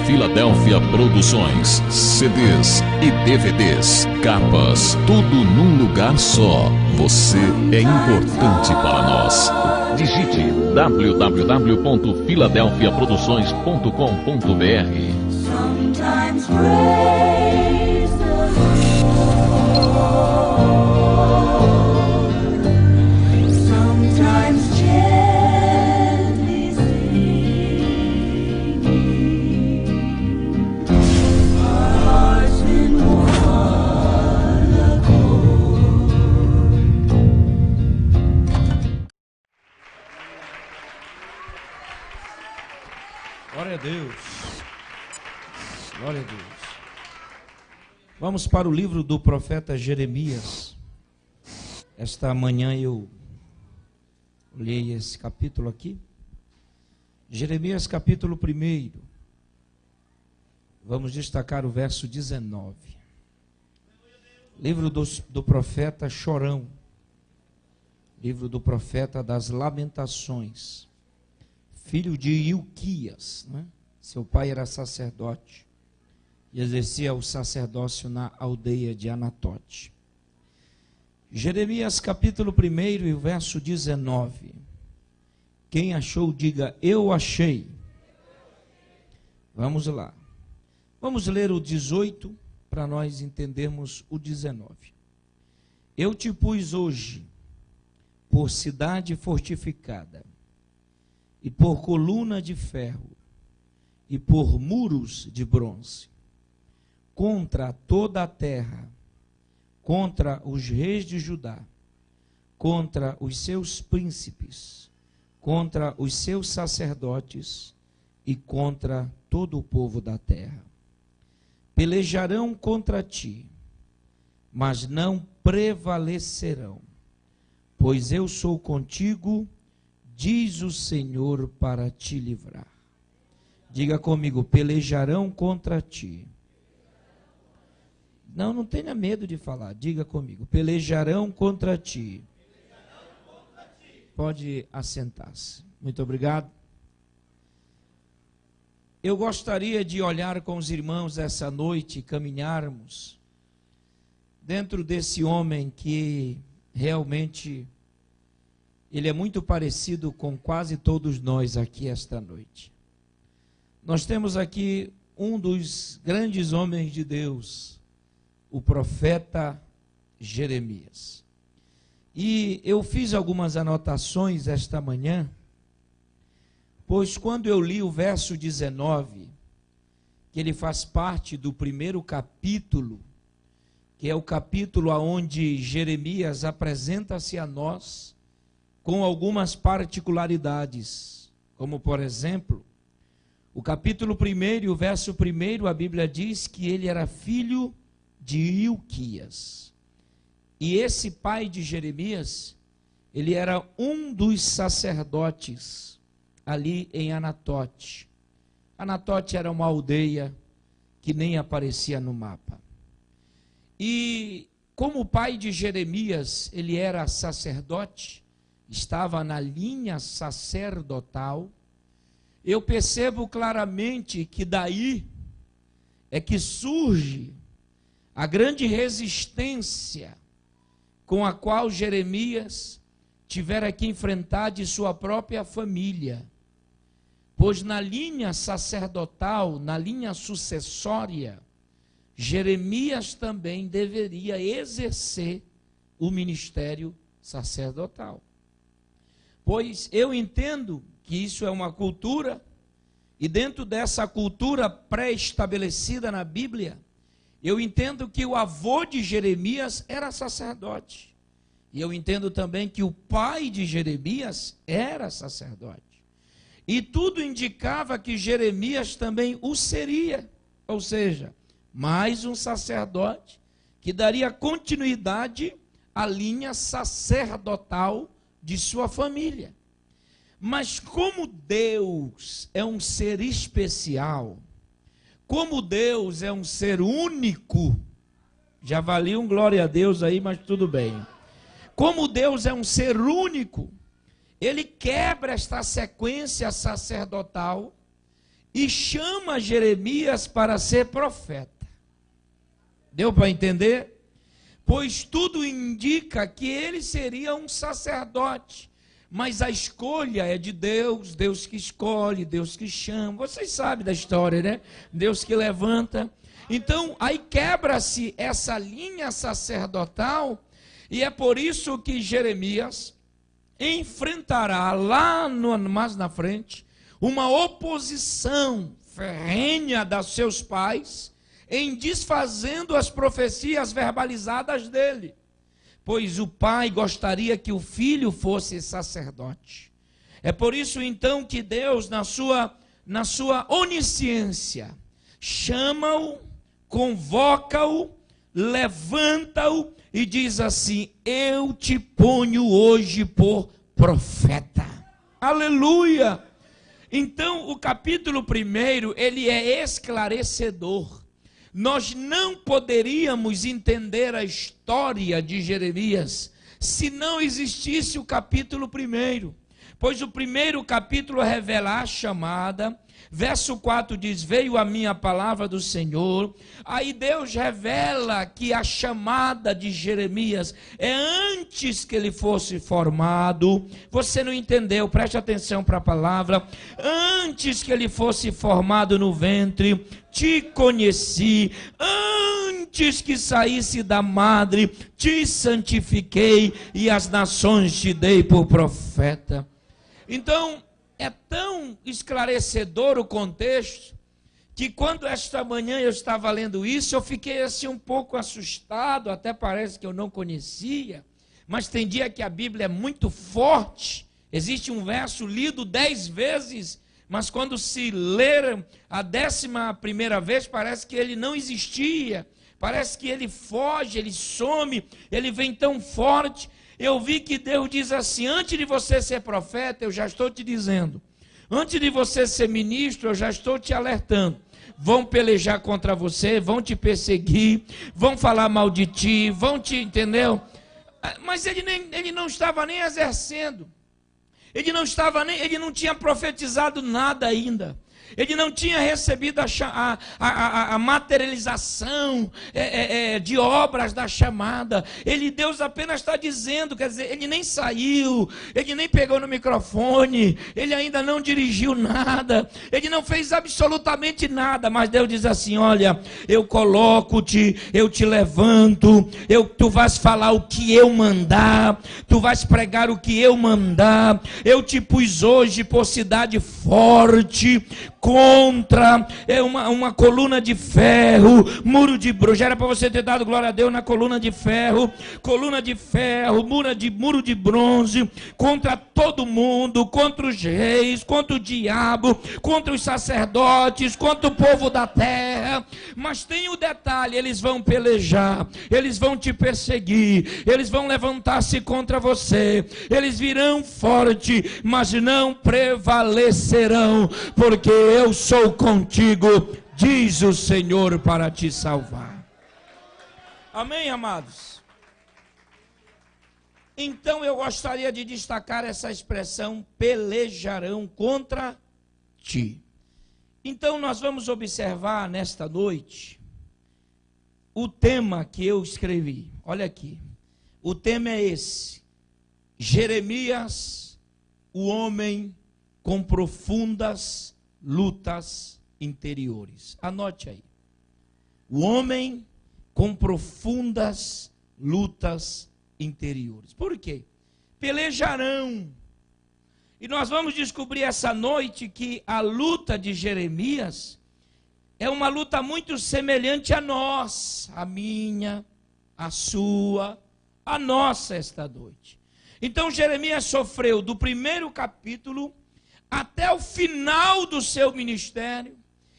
Filadélfia Produções, CDs e DVDs, capas, tudo num lugar só. Você é importante para nós. Digite www.filadelfiaproduções.com.br. Sometimes praise the Lord, sometimes gently singing, hearts in one accord. Glória a Deus. Glória a Deus. Vamos para o livro do profeta Jeremias. Esta manhã eu olhei esse capítulo aqui. Jeremias capítulo 1. Vamos destacar o verso 19. Livro do profeta Chorão. Livro do profeta das Lamentações. Filho de Ilquias, né? Seu pai era sacerdote e exercia o sacerdócio na aldeia de Anatote. Jeremias capítulo 1 e o verso 19. Quem achou, diga, eu achei. Vamos lá. Vamos ler o 18 para nós entendermos o 19. Eu te pus hoje por cidade fortificada, e por coluna de ferro, e por muros de bronze, contra toda a terra, contra os reis de Judá, contra os seus príncipes, contra os seus sacerdotes e contra todo o povo da terra. Pelejarão contra ti, mas não prevalecerão, pois eu sou contigo, diz o Senhor, para te livrar. Diga comigo, pelejarão contra ti. Não tenha medo de falar. Diga comigo, pelejarão contra ti. Pode assentar-se. Muito obrigado. Eu gostaria de olhar com os irmãos essa noite e caminharmos dentro desse homem que realmente ele é muito parecido com quase todos nós aqui esta noite. Nós temos aqui um dos grandes homens de Deus, o profeta Jeremias. E eu fiz algumas anotações esta manhã, pois quando eu li o verso 19, que ele faz parte do primeiro capítulo, que é o capítulo onde Jeremias apresenta-se a nós com algumas particularidades, como por exemplo, o capítulo 1 e o verso 1, a Bíblia diz que ele era filho de Ilquias. E esse pai de Jeremias, ele era um dos sacerdotes ali em Anatote. Anatote era uma aldeia que nem aparecia no mapa. E como o pai de Jeremias, ele era sacerdote, estava na linha sacerdotal, eu percebo claramente que daí é que surge a grande resistência com a qual Jeremias tivera que enfrentar de sua própria família. Pois na linha sacerdotal, na linha sucessória, Jeremias também deveria exercer o ministério sacerdotal. Pois eu entendo que isso é uma cultura, e dentro dessa cultura pré-estabelecida na Bíblia, eu entendo que o avô de Jeremias era sacerdote. E eu entendo também que o pai de Jeremias era sacerdote. E tudo indicava que Jeremias também o seria. Ou seja, mais um sacerdote que daria continuidade à linha sacerdotal de sua família. Mas como Deus é um ser especial, como Deus é um ser único, já valia um glória a Deus aí, mas tudo bem. Como Deus é um ser único, ele quebra esta sequência sacerdotal e chama Jeremias para ser profeta. Deu para entender? Pois tudo indica que ele seria um sacerdote, mas a escolha é de Deus, Deus que escolhe, Deus que chama. Vocês sabem da história, né? Deus que levanta. Então, aí quebra-se essa linha sacerdotal, e é por isso que Jeremias enfrentará lá mais na frente uma oposição ferrenha dos seus pais, em desfazendo as profecias verbalizadas dele, pois o pai gostaria que o filho fosse sacerdote. É por isso então que Deus, na sua onisciência, chama-o, convoca-o, levanta-o e diz assim: eu te ponho hoje por profeta. Aleluia! Então o capítulo 1, ele é esclarecedor. Nós não poderíamos entender a história de Jeremias se não existisse o capítulo 1, pois o primeiro capítulo revela a chamada. Verso 4 diz: veio a minha palavra do Senhor. Aí Deus revela que a chamada de Jeremias é antes que ele fosse formado. Você não entendeu? Preste atenção para a palavra. Antes que ele fosse formado no ventre, te conheci. Antes que saísse da madre, te santifiquei, e as nações te dei por profeta. Então, é tão esclarecedor o contexto, que quando esta manhã eu estava lendo isso, eu fiquei assim um pouco assustado, até parece que eu não conhecia, mas tem dia que a Bíblia é muito forte. Existe um verso lido 10 vezes, mas quando se ler a 11ª vez, parece que ele não existia, parece que ele foge, ele some, ele vem tão forte. Eu vi que Deus diz assim: antes de você ser profeta, eu já estou te dizendo. Antes de você ser ministro, eu já estou te alertando. Vão pelejar contra você, vão te perseguir, vão falar mal de ti, vão te, entendeu? Mas ele não estava nem exercendo. Ele não tinha profetizado nada ainda. Ele não tinha recebido a materialização de obras da chamada. Deus apenas está dizendo, quer dizer, ele nem saiu, ele nem pegou no microfone, ele ainda não dirigiu nada, ele não fez absolutamente nada, mas Deus diz assim: olha, eu coloco-te, eu te levanto, tu vais falar o que eu mandar, tu vais pregar o que eu mandar, eu te pus hoje por cidade forte, contra uma coluna de ferro, muro de bronze. Já era para você ter dado glória a Deus na coluna de ferro, muro de bronze, contra todo mundo, contra os reis, contra o diabo, contra os sacerdotes, contra o povo da terra. Mas tem o detalhe: eles vão pelejar, eles vão te perseguir, eles vão levantar-se contra você, eles virão forte, mas não prevalecerão, porque eu sou contigo, diz o Senhor, para te salvar. Amém, amados? Então eu gostaria de destacar essa expressão: pelejarão contra ti. Então nós vamos observar nesta noite o tema que eu escrevi. Olha aqui, o tema é esse: Jeremias, o homem com profundas lutas interiores. Anote aí: o homem com profundas lutas interiores. Por quê? Pelejarão. E nós vamos descobrir essa noite que a luta de Jeremias é uma luta muito semelhante a nós, a minha, a sua, a nossa esta noite. Então Jeremias sofreu do primeiro capítulo até o final do seu ministério,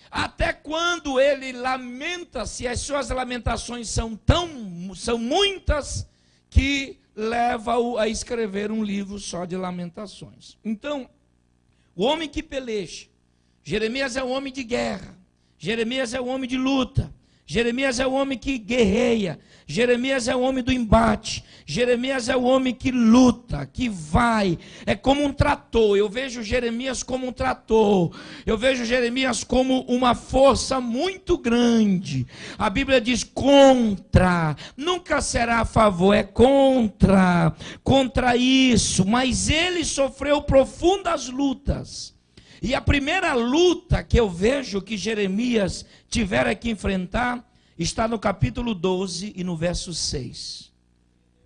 até quando ele lamenta-se. As suas lamentações são muitas, que leva-o a escrever um livro só de lamentações. Então, o homem que peleja, Jeremias é um homem de guerra, Jeremias é um homem de luta, Jeremias é o homem que guerreia. Jeremias é o homem do embate. Jeremias é o homem que luta, que vai. É como um trator. Eu vejo Jeremias como um trator. Eu vejo Jeremias como uma força muito grande. A Bíblia diz contra. Nunca será a favor, é contra. Contra isso. Mas ele sofreu profundas lutas. E a primeira luta que eu vejo que Jeremias tivera que enfrentar está no capítulo 12 e no verso 6.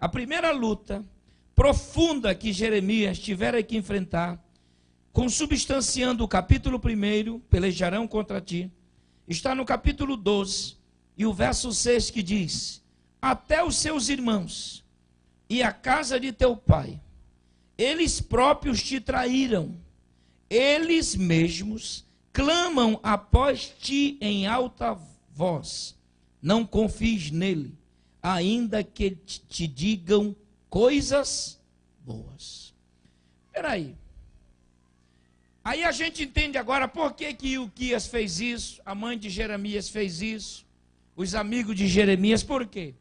A primeira luta profunda que Jeremias tivera que enfrentar, consubstanciando o capítulo 1, pelejarão contra ti, está no capítulo 12 e o verso 6 que diz: até os seus irmãos e a casa de teu pai, eles próprios te traíram. Eles mesmos clamam após ti em alta voz. Não confies nele, ainda que te digam coisas boas. Espera aí. Aí a gente entende agora por que Ilquias fez isso, a mãe de Jeremias fez isso, os amigos de Jeremias, por quê?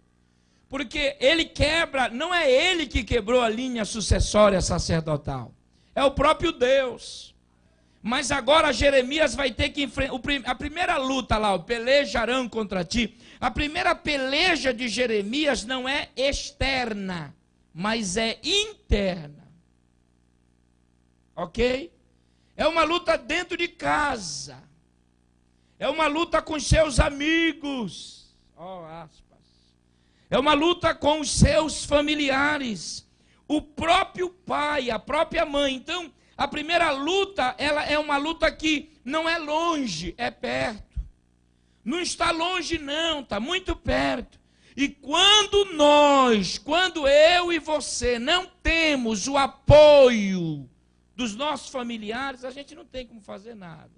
Porque ele quebra, não é ele que quebrou a linha sucessória sacerdotal, é o próprio Deus. Mas agora Jeremias vai ter que enfrentar a primeira luta lá, o pelejarão contra ti. A primeira peleja de Jeremias não é externa, mas é interna. Ok? É uma luta dentro de casa. É uma luta com seus amigos. Aspas. É uma luta com os seus familiares. O próprio pai, a própria mãe. Então, a primeira luta, ela é uma luta que não é longe, é perto. Não está longe não, está muito perto. E quando eu e você não temos o apoio dos nossos familiares, a gente não tem como fazer nada.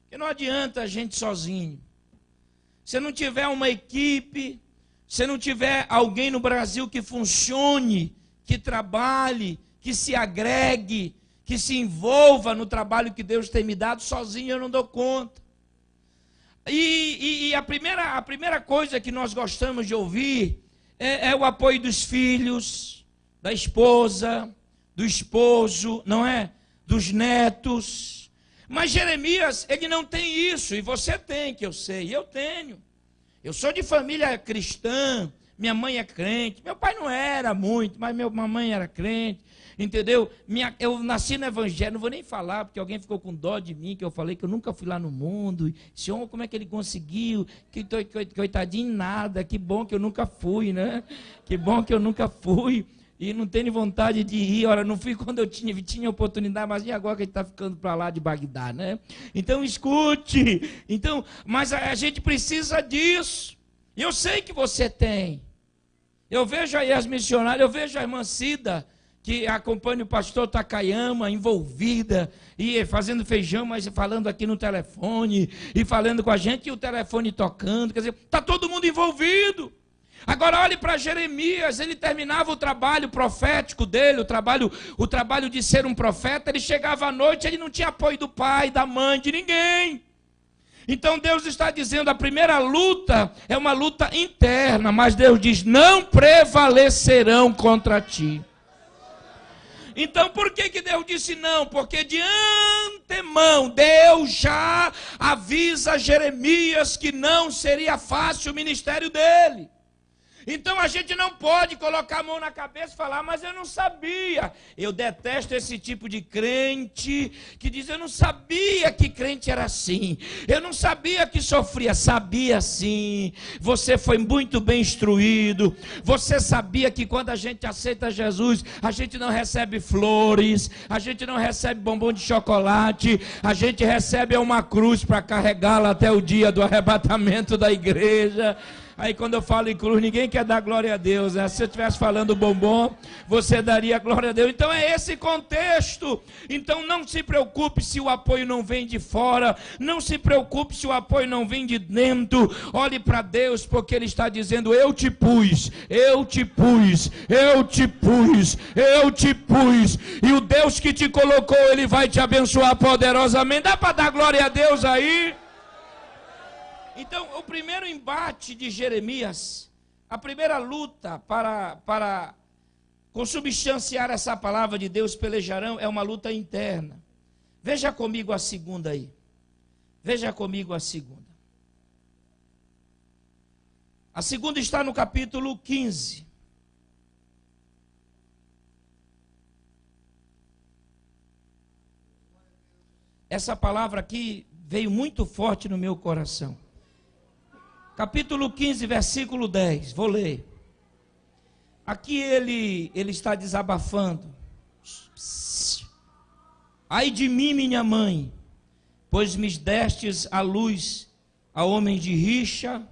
Porque não adianta a gente sozinho. Se não tiver uma equipe, se não tiver alguém no Brasil que funcione, que trabalhe, que se agregue, que se envolva no trabalho que Deus tem me dado, sozinho eu não dou conta. E a primeira coisa que nós gostamos de ouvir é o apoio dos filhos, da esposa, do esposo, não é? Dos netos. Mas Jeremias, ele não tem isso, e você tem, que eu sei, eu tenho. Eu sou de família cristã, minha mãe é crente, meu pai não era muito, mas minha mãe era crente. Entendeu? Eu nasci no evangelho, não vou nem falar, porque alguém ficou com dó de mim, que eu falei que eu nunca fui lá no mundo. Senhor, como é que ele conseguiu? Que coitadinho nada, que bom que eu nunca fui, né? Que bom que eu nunca fui. E não tenho vontade de ir. Ora, não fui quando eu tinha oportunidade, mas e agora que ele está ficando para lá de Bagdá, né? Então escute. Mas a gente precisa disso. Eu sei que você tem. Eu vejo aí as missionárias, eu vejo a irmã Cida, que acompanha o pastor Takayama, envolvida, e fazendo feijão, mas falando aqui no telefone, e falando com a gente, e o telefone tocando, quer dizer, está todo mundo envolvido. Agora olhe para Jeremias, ele terminava o trabalho profético dele, o trabalho de ser um profeta, ele chegava à noite, ele não tinha apoio do pai, da mãe, de ninguém. Então Deus está dizendo, a primeira luta é uma luta interna, mas Deus diz, não prevalecerão contra ti. Então por que Deus disse não? Porque de antemão Deus já avisa Jeremias que não seria fácil o ministério dele. Então a gente não pode colocar a mão na cabeça e falar, mas eu não sabia. Eu detesto esse tipo de crente que diz, eu não sabia que crente era assim. Eu não sabia que sofria. Sabia sim. Você foi muito bem instruído. Você sabia que quando a gente aceita Jesus, a gente não recebe flores, a gente não recebe bombom de chocolate, a gente recebe uma cruz para carregá-la até o dia do arrebatamento da igreja. Aí quando eu falo em cruz, ninguém quer dar glória a Deus, né? Se eu estivesse falando bombom, você daria glória a Deus. Então é esse contexto. Então não se preocupe se o apoio não vem de fora, não se preocupe se o apoio não vem de dentro. Olhe para Deus, porque Ele está dizendo, eu te pus, eu te pus, eu te pus, eu te pus. E o Deus que te colocou, Ele vai te abençoar poderosamente. Dá para dar glória a Deus aí? Então, o primeiro embate de Jeremias, a primeira luta para consubstanciar essa palavra de Deus, pelejarão, é uma luta interna. Veja comigo a segunda aí. Veja comigo a segunda. A segunda está no capítulo 15. Essa palavra aqui veio muito forte no meu coração. Capítulo 15, versículo 10. Vou ler. Aqui ele está desabafando. Ai de mim, minha mãe, pois me destes à luz a homens de rixa,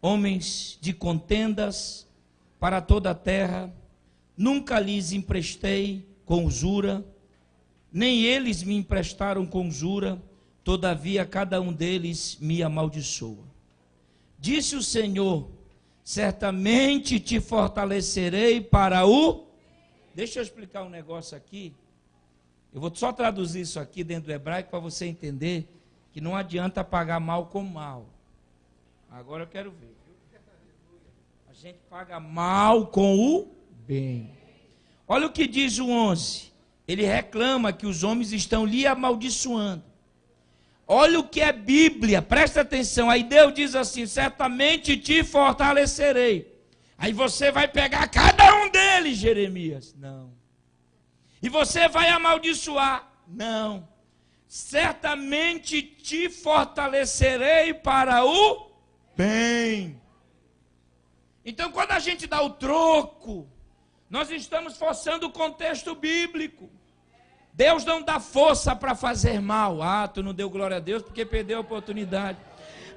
homens de contendas para toda a terra. Nunca lhes emprestei com usura, nem eles me emprestaram com usura, todavia cada um deles me amaldiçoa. Disse o Senhor, certamente te fortalecerei para o... Deixa eu explicar um negócio aqui. Eu vou só traduzir isso aqui dentro do hebraico para você entender que não adianta pagar mal com mal. Agora eu quero ver. A gente paga mal com o bem. Olha o que diz o 11. Ele reclama que os homens estão lhe amaldiçoando. Olha o que é Bíblia, presta atenção. Aí Deus diz assim, certamente te fortalecerei. Aí você vai pegar cada um deles, Jeremias. Não. E você vai amaldiçoar? Não. Certamente te fortalecerei para o bem. Então, quando a gente dá o troco, nós estamos forçando o contexto bíblico. Deus não dá força para fazer mal. Ah, tu não deu glória a Deus porque perdeu a oportunidade.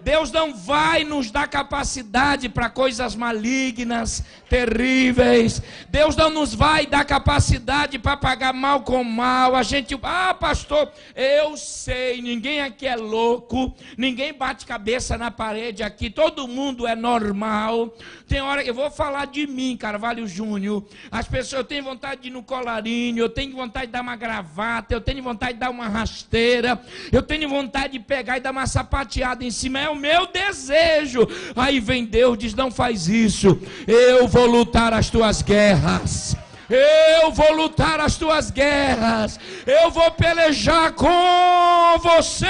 Deus não vai nos dar capacidade para coisas malignas, terríveis. Deus não nos vai dar capacidade para pagar mal com mal. A gente, pastor, eu sei, ninguém aqui é louco, ninguém bate cabeça na parede aqui, todo mundo é normal. Tem hora que eu vou falar de mim, Carvalho Júnior. As pessoas, eu tenho vontade de ir no colarinho, eu tenho vontade de dar uma gravata, eu tenho vontade de dar uma rasteira, eu tenho vontade de pegar e dar uma sapateada em cima. É o meu desejo. Aí vem Deus, diz, não faz isso. Eu vou lutar as tuas guerras. Eu vou lutar as tuas guerras. Eu vou pelejar com você,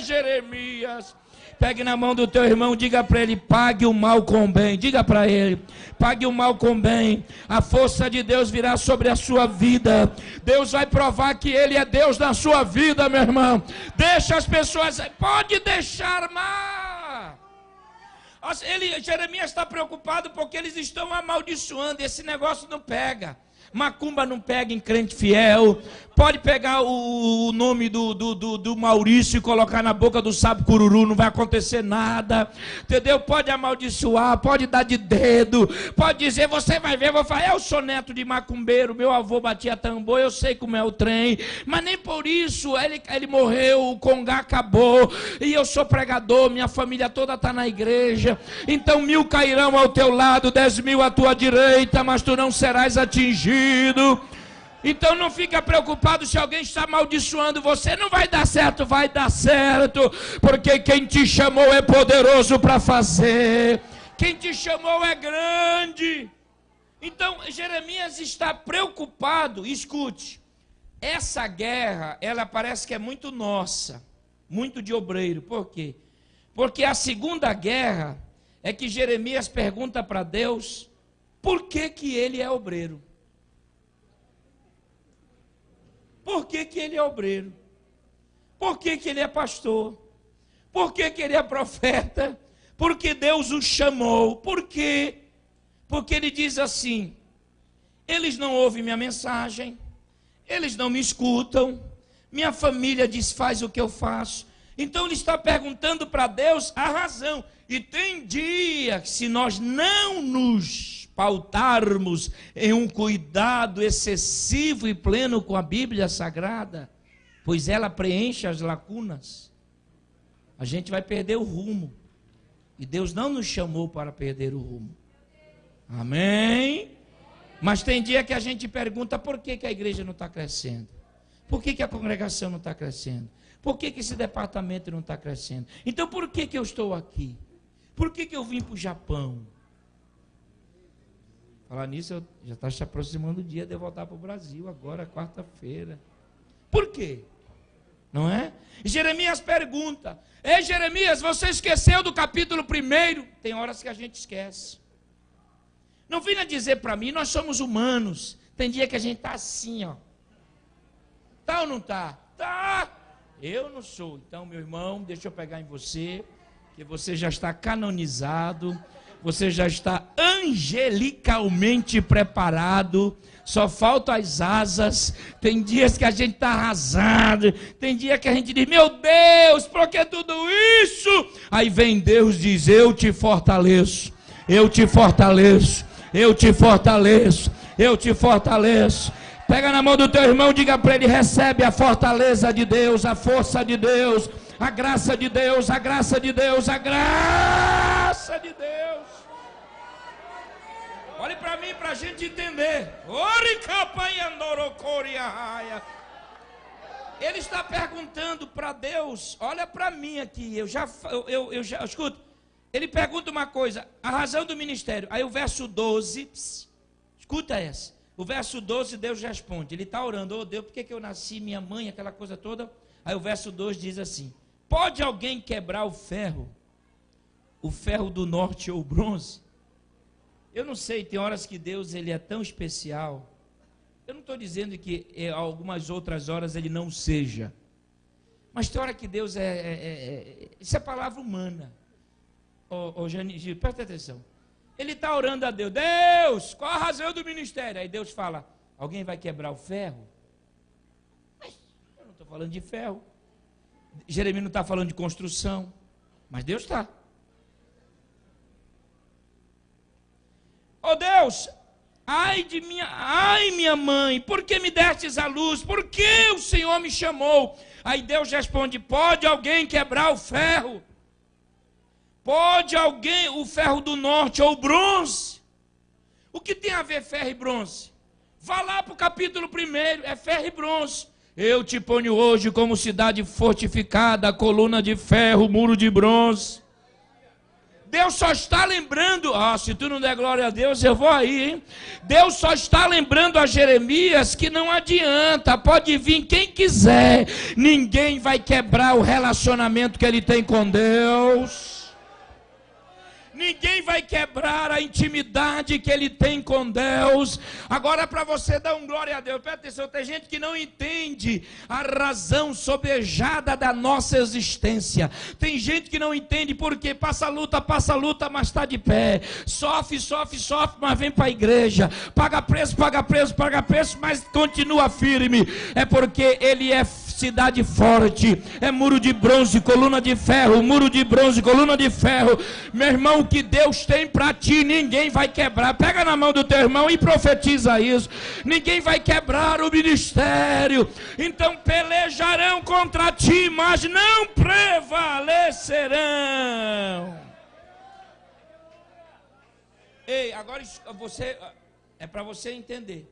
Jeremias. Pegue na mão do teu irmão, diga para ele, pague o mal com o bem. Diga para ele, pague o mal com o bem. A força de Deus virá sobre a sua vida. Deus vai provar que Ele é Deus na sua vida, meu irmão. Deixa as pessoas, pode deixar mal. Jeremias está preocupado porque eles estão amaldiçoando. Esse negócio não pega. Macumba não pega em crente fiel. Pode pegar o nome do Maurício e colocar na boca do sábio cururu, não vai acontecer nada, entendeu? Pode amaldiçoar, pode dar de dedo, pode dizer, você vai ver, vou falar, eu sou neto de macumbeiro, meu avô batia tambor, eu sei como é o trem, mas nem por isso, ele morreu, o congá acabou, e eu sou pregador, minha família toda está na igreja, então 1000 cairão ao teu lado, 10.000 à tua direita, mas tu não serás atingido. Então não fica preocupado se alguém está amaldiçoando você, não vai dar certo, vai dar certo, porque quem te chamou é poderoso para fazer, quem te chamou é grande. Então Jeremias está preocupado, escute, essa guerra, ela parece que é muito nossa, muito de obreiro, por quê? Porque a segunda guerra é que Jeremias pergunta para Deus, por que ele é obreiro? Por que ele é obreiro? Por que ele é pastor? Por que ele é profeta? Porque Deus o chamou. Por quê? Porque ele diz assim, eles não ouvem minha mensagem, eles não me escutam, minha família desfaz o que eu faço. Então ele está perguntando para Deus a razão. E tem dia que se nós não nos pautarmos em um cuidado excessivo e pleno com a Bíblia Sagrada, pois ela preenche as lacunas, a gente vai perder o rumo. E Deus não nos chamou para perder o rumo. Amém? Mas tem dia que a gente pergunta, por que a igreja não está crescendo? Por que a congregação não está crescendo? Por que esse departamento não está crescendo? Então por que eu estou aqui? Por que eu vim para o Japão? Falar nisso, já está se aproximando o dia de eu voltar para o Brasil, agora, quarta-feira. Por quê? Não é? Jeremias pergunta: ei, Jeremias, você esqueceu do capítulo 1? Tem horas que a gente esquece. Não venha dizer para mim, nós somos humanos. Tem dia que a gente está assim, ó. Tá ou não tá? Tá. Eu não sou. Então, meu irmão, deixa eu pegar em você, que você já está canonizado, você já está angelicalmente preparado, só faltam as asas. Tem dias que a gente está arrasado, tem dia que a gente diz, meu Deus, por que tudo isso? Aí vem Deus e diz, eu te fortaleço, eu te fortaleço, eu te fortaleço, eu te fortaleço. Pega na mão do teu irmão e diga para ele, recebe a fortaleza de Deus, a força de Deus, a graça de Deus, a graça de Deus, a graça de Deus. Olhe para mim para a gente entender. Ele está perguntando para Deus, olha para mim aqui, eu já, escuta. Ele pergunta uma coisa, a razão do ministério. Aí o verso 12, escuta essa. O verso 12, Deus responde. Ele está orando, oh Deus, por que eu nasci, minha mãe, aquela coisa toda. Aí o verso 2 diz assim, pode alguém quebrar o ferro do norte ou o bronze? Eu não sei, tem horas que Deus ele é tão especial. Eu não estou dizendo que algumas outras horas ele não seja. Mas tem hora que Deus isso é palavra humana. Janine, presta atenção. Ele está orando a Deus. Deus, qual a razão do ministério? Aí Deus fala, alguém vai quebrar o ferro? Mas eu não estou falando de ferro. Jeremias não está falando de construção. Mas Deus está. Oh Deus, ai minha mãe, por que me destes a luz? Por que o Senhor me chamou? Aí Deus responde, pode alguém quebrar o ferro? Pode alguém, o ferro do norte ou o bronze? O que tem a ver ferro e bronze? Vá lá para o capítulo 1, é ferro e bronze. Eu te ponho hoje como cidade fortificada, coluna de ferro, muro de bronze. Deus só está lembrando, se tu não der glória a Deus, eu vou aí, hein? Deus só está lembrando a Jeremias que não adianta, pode vir quem quiser, ninguém vai quebrar o relacionamento que ele tem com Deus. Ninguém vai quebrar a intimidade que ele tem com Deus. Agora, para você dar um glória a Deus, presta atenção, tem gente que não entende a razão sobejada da nossa existência. Tem gente que não entende porque passa luta, mas está de pé. Sofre, mas vem para a igreja. Paga preço, mas continua firme. É porque ele é cidade forte, é muro de bronze, coluna de ferro, muro de bronze, coluna de ferro. Meu irmão, o que Deus tem para ti, ninguém vai quebrar. Pega na mão do teu irmão e profetiza isso. Ninguém vai quebrar o ministério. Então pelejarão contra ti, mas não prevalecerão. Ei, agora você é para você entender.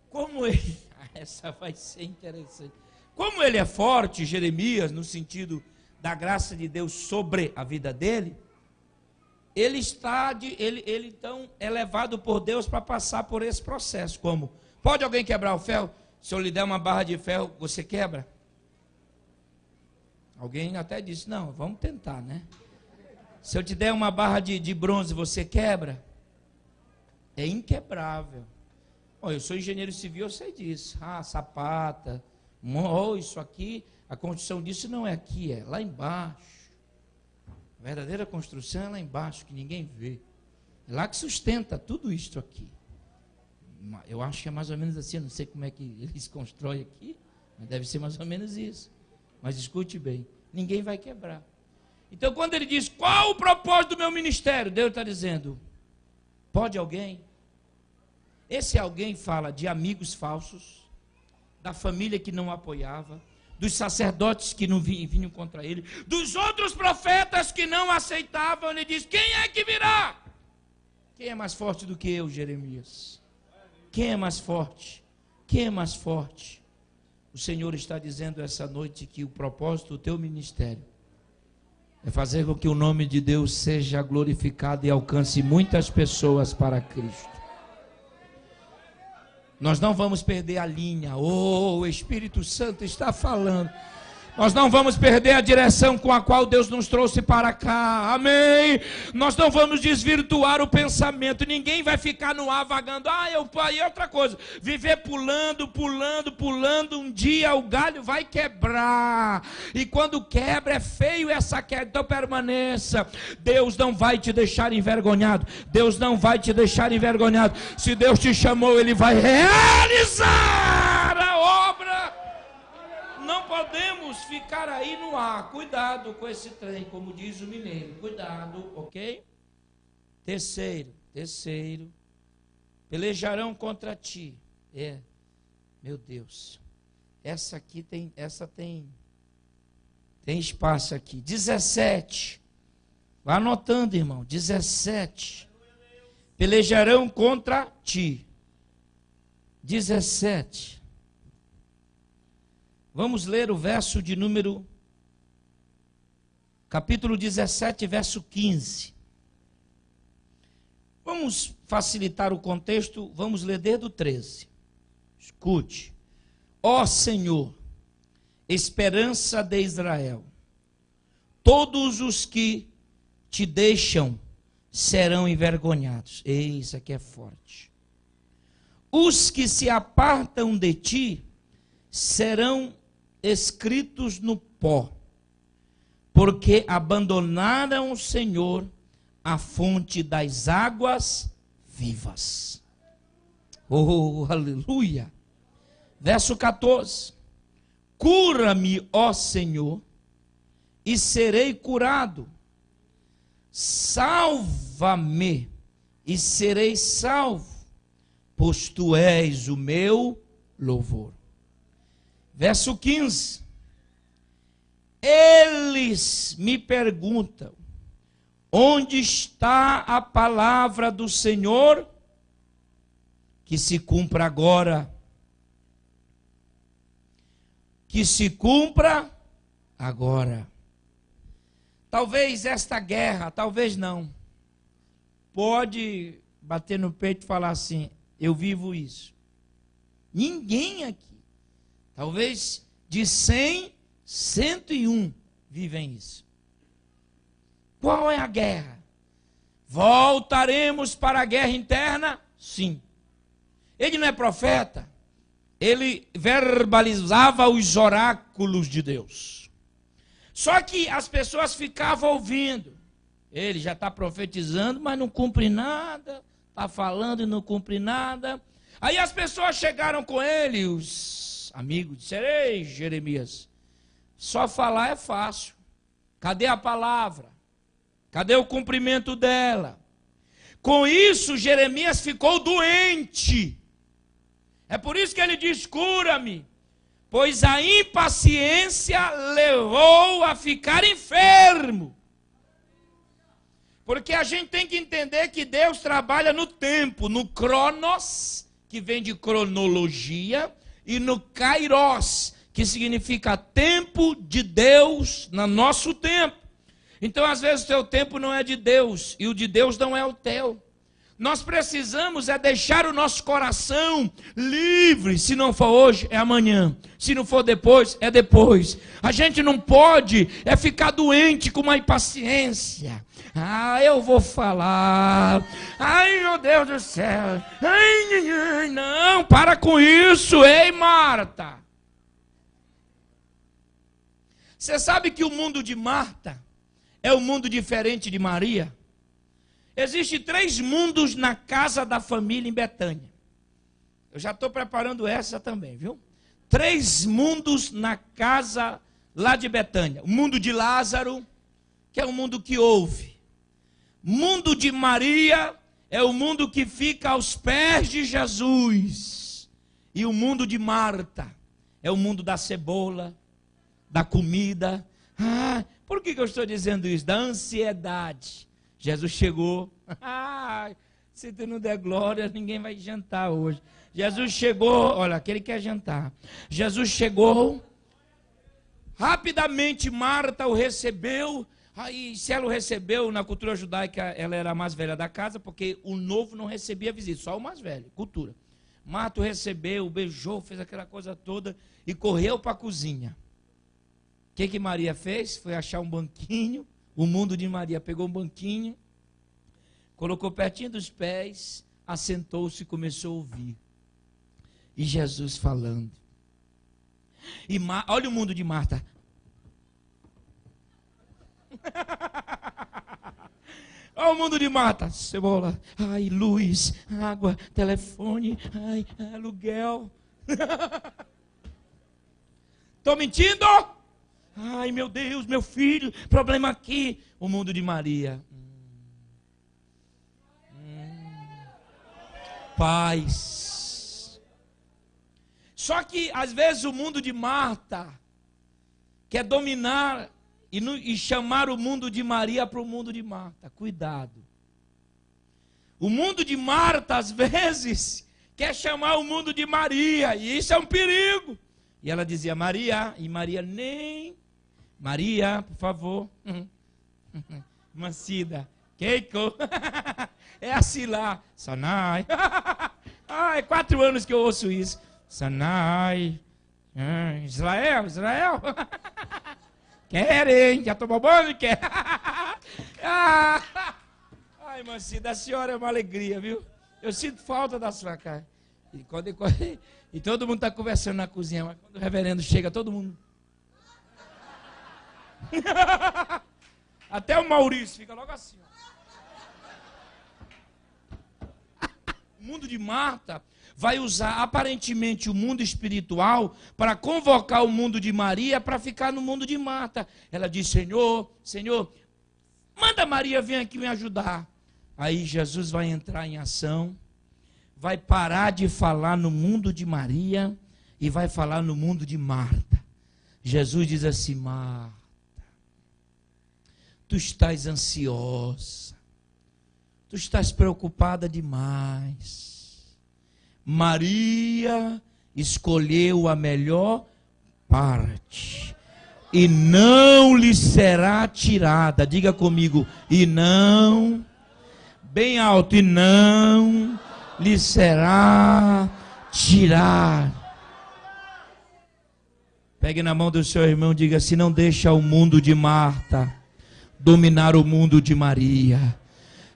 Como ele, essa vai ser interessante. Como ele é forte, Jeremias, no sentido da graça de Deus sobre a vida dele, ele então é levado por Deus para passar por esse processo. Como? Pode alguém quebrar o ferro? Se eu lhe der uma barra de ferro, você quebra? Alguém até disse, não, vamos tentar, né? Se eu te der uma barra de bronze, você quebra? É inquebrável. Eu sou engenheiro civil, eu sei disso. Sapata, isso aqui, a construção disso não é aqui, é lá embaixo. A verdadeira construção é lá embaixo, que ninguém vê. É lá que sustenta tudo isso aqui. Eu acho que é mais ou menos assim, eu não sei como é que eles constroem aqui, mas deve ser mais ou menos isso. Mas escute bem, ninguém vai quebrar. Então quando ele diz, qual o propósito do meu ministério? Deus está dizendo, pode alguém? Esse alguém fala de amigos falsos, da família que não apoiava, dos sacerdotes que não vinham contra ele, dos outros profetas que não aceitavam. Ele diz, quem é que virá? Quem é mais forte do que eu, Jeremias? Quem é mais forte? Quem é mais forte? O Senhor está dizendo essa noite que o propósito do teu ministério é fazer com que o nome de Deus seja glorificado e alcance muitas pessoas para Cristo. Nós não vamos perder a linha. Oh, o Espírito Santo está falando. Nós não vamos perder a direção com a qual Deus nos trouxe para cá. Amém. Nós não vamos desvirtuar o pensamento. Ninguém vai ficar no ar vagando. E outra coisa, viver pulando. Um dia o galho vai quebrar. E quando quebra é feio essa queda. Então permaneça. Deus não vai te deixar envergonhado. Deus não vai te deixar envergonhado. Se Deus te chamou, Ele vai realizar a obra. Não podemos ficar aí no ar. Cuidado com esse trem, como diz o mineiro. Cuidado, ok? Terceiro. Pelejarão contra ti. Meu Deus. Essa tem espaço aqui. 17. Vai anotando, irmão. 17. Pelejarão contra ti. 17. Vamos ler o verso de número, capítulo 17, verso 15. Vamos facilitar o contexto, vamos ler desde o 13. Escute. Ó Senhor, esperança de Israel, todos os que te deixam serão envergonhados. Ei, isso aqui é forte. Os que se apartam de ti serão escritos no pó, porque abandonaram o Senhor, a fonte das águas vivas. Oh, aleluia. Verso 14. Cura-me, ó Senhor, e serei curado. Salva-me, e serei salvo, pois tu és o meu louvor. Verso 15. Eles me perguntam: onde está a palavra do Senhor? Que se cumpra agora. Que se cumpra agora. Talvez esta guerra, talvez não. Pode bater no peito e falar assim: eu vivo isso. Ninguém aqui. Talvez de 100, 101 vivem isso. Qual é a guerra? Voltaremos para a guerra interna? Sim. Ele não é profeta. Ele verbalizava os oráculos de Deus. Só que as pessoas ficavam ouvindo. Ele já está profetizando, mas não cumpre nada. Está falando e não cumpre nada. Aí as pessoas chegaram com ele, os amigos, disseram: ei, Jeremias, só falar é fácil. Cadê a palavra? Cadê o cumprimento dela? Com isso, Jeremias ficou doente. É por isso que ele diz: cura-me, pois a impaciência levou a ficar enfermo. Porque a gente tem que entender que Deus trabalha no tempo, no cronos, que vem de cronologia, e no kairos, que significa tempo de Deus no nosso tempo. Então, às vezes, o teu tempo não é de Deus, e o de Deus não é o teu. Nós precisamos deixar o nosso coração livre. Se não for hoje, é amanhã. Se não for depois, é depois. A gente não pode ficar doente com uma impaciência. Eu vou falar. Ai, meu Deus do céu. Ai, não, para com isso. Ei, Marta. Você sabe que o mundo de Marta é um mundo diferente de Maria? Existem 3 mundos na casa da família em Betânia. Eu já estou preparando essa também, viu? 3 mundos na casa lá de Betânia. O mundo de Lázaro, que é o mundo que ouve. Mundo de Maria é o mundo que fica aos pés de Jesus. E o mundo de Marta é o mundo da cebola, da comida. Por que eu estou dizendo isso? Da ansiedade. Jesus chegou. Se tu não der glória, ninguém vai jantar hoje. Jesus chegou, olha, aquele quer jantar. Jesus chegou, rapidamente Marta o recebeu. Aí, se ela o recebeu, na cultura judaica, ela era a mais velha da casa, porque o novo não recebia visita, só o mais velho, cultura. Marta o recebeu, beijou, fez aquela coisa toda e correu para a cozinha. O que Maria fez? Foi achar um banquinho. O mundo de Maria pegou um banquinho, colocou pertinho dos pés, assentou-se e começou a ouvir. E Jesus falando. E olha o mundo de Marta. Olha o mundo de Marta. Cebola, ai, luz, água, telefone, ai, aluguel. Estou mentindo? Ai, meu Deus, meu filho, problema aqui. O mundo de Maria. Paz. Só que, às vezes, o mundo de Marta quer dominar e chamar o mundo de Maria para o mundo de Marta. Cuidado. O mundo de Marta, às vezes, quer chamar o mundo de Maria. E isso é um perigo. E ela dizia Maria, e Maria nem... Maria, por favor. Mancida. Keiko. É assim lá. Sanai. É 4 anos que eu ouço isso. Sanai. Israel. Querem. Já tomou banho? Quer. Ai, Mancida, a senhora é uma alegria, viu? Eu sinto falta da sua cara. E todo mundo está conversando na cozinha, mas quando o reverendo chega, todo mundo... Até o Maurício fica logo assim, ó. O mundo de Marta vai usar aparentemente o mundo espiritual para convocar o mundo de Maria para ficar no mundo de Marta. Ela diz: Senhor, manda Maria vir aqui me ajudar. Aí Jesus vai entrar em ação, vai parar de falar no mundo de Maria e vai falar no mundo de Marta. Jesus diz assim: Marta, tu estás ansiosa, tu estás preocupada demais. Maria escolheu a melhor parte e não lhe será tirada. Diga comigo: e não, bem alto, e não lhe será tirada. Pegue na mão do seu irmão e diga assim: não deixa o mundo de Marta dominar o mundo de Maria.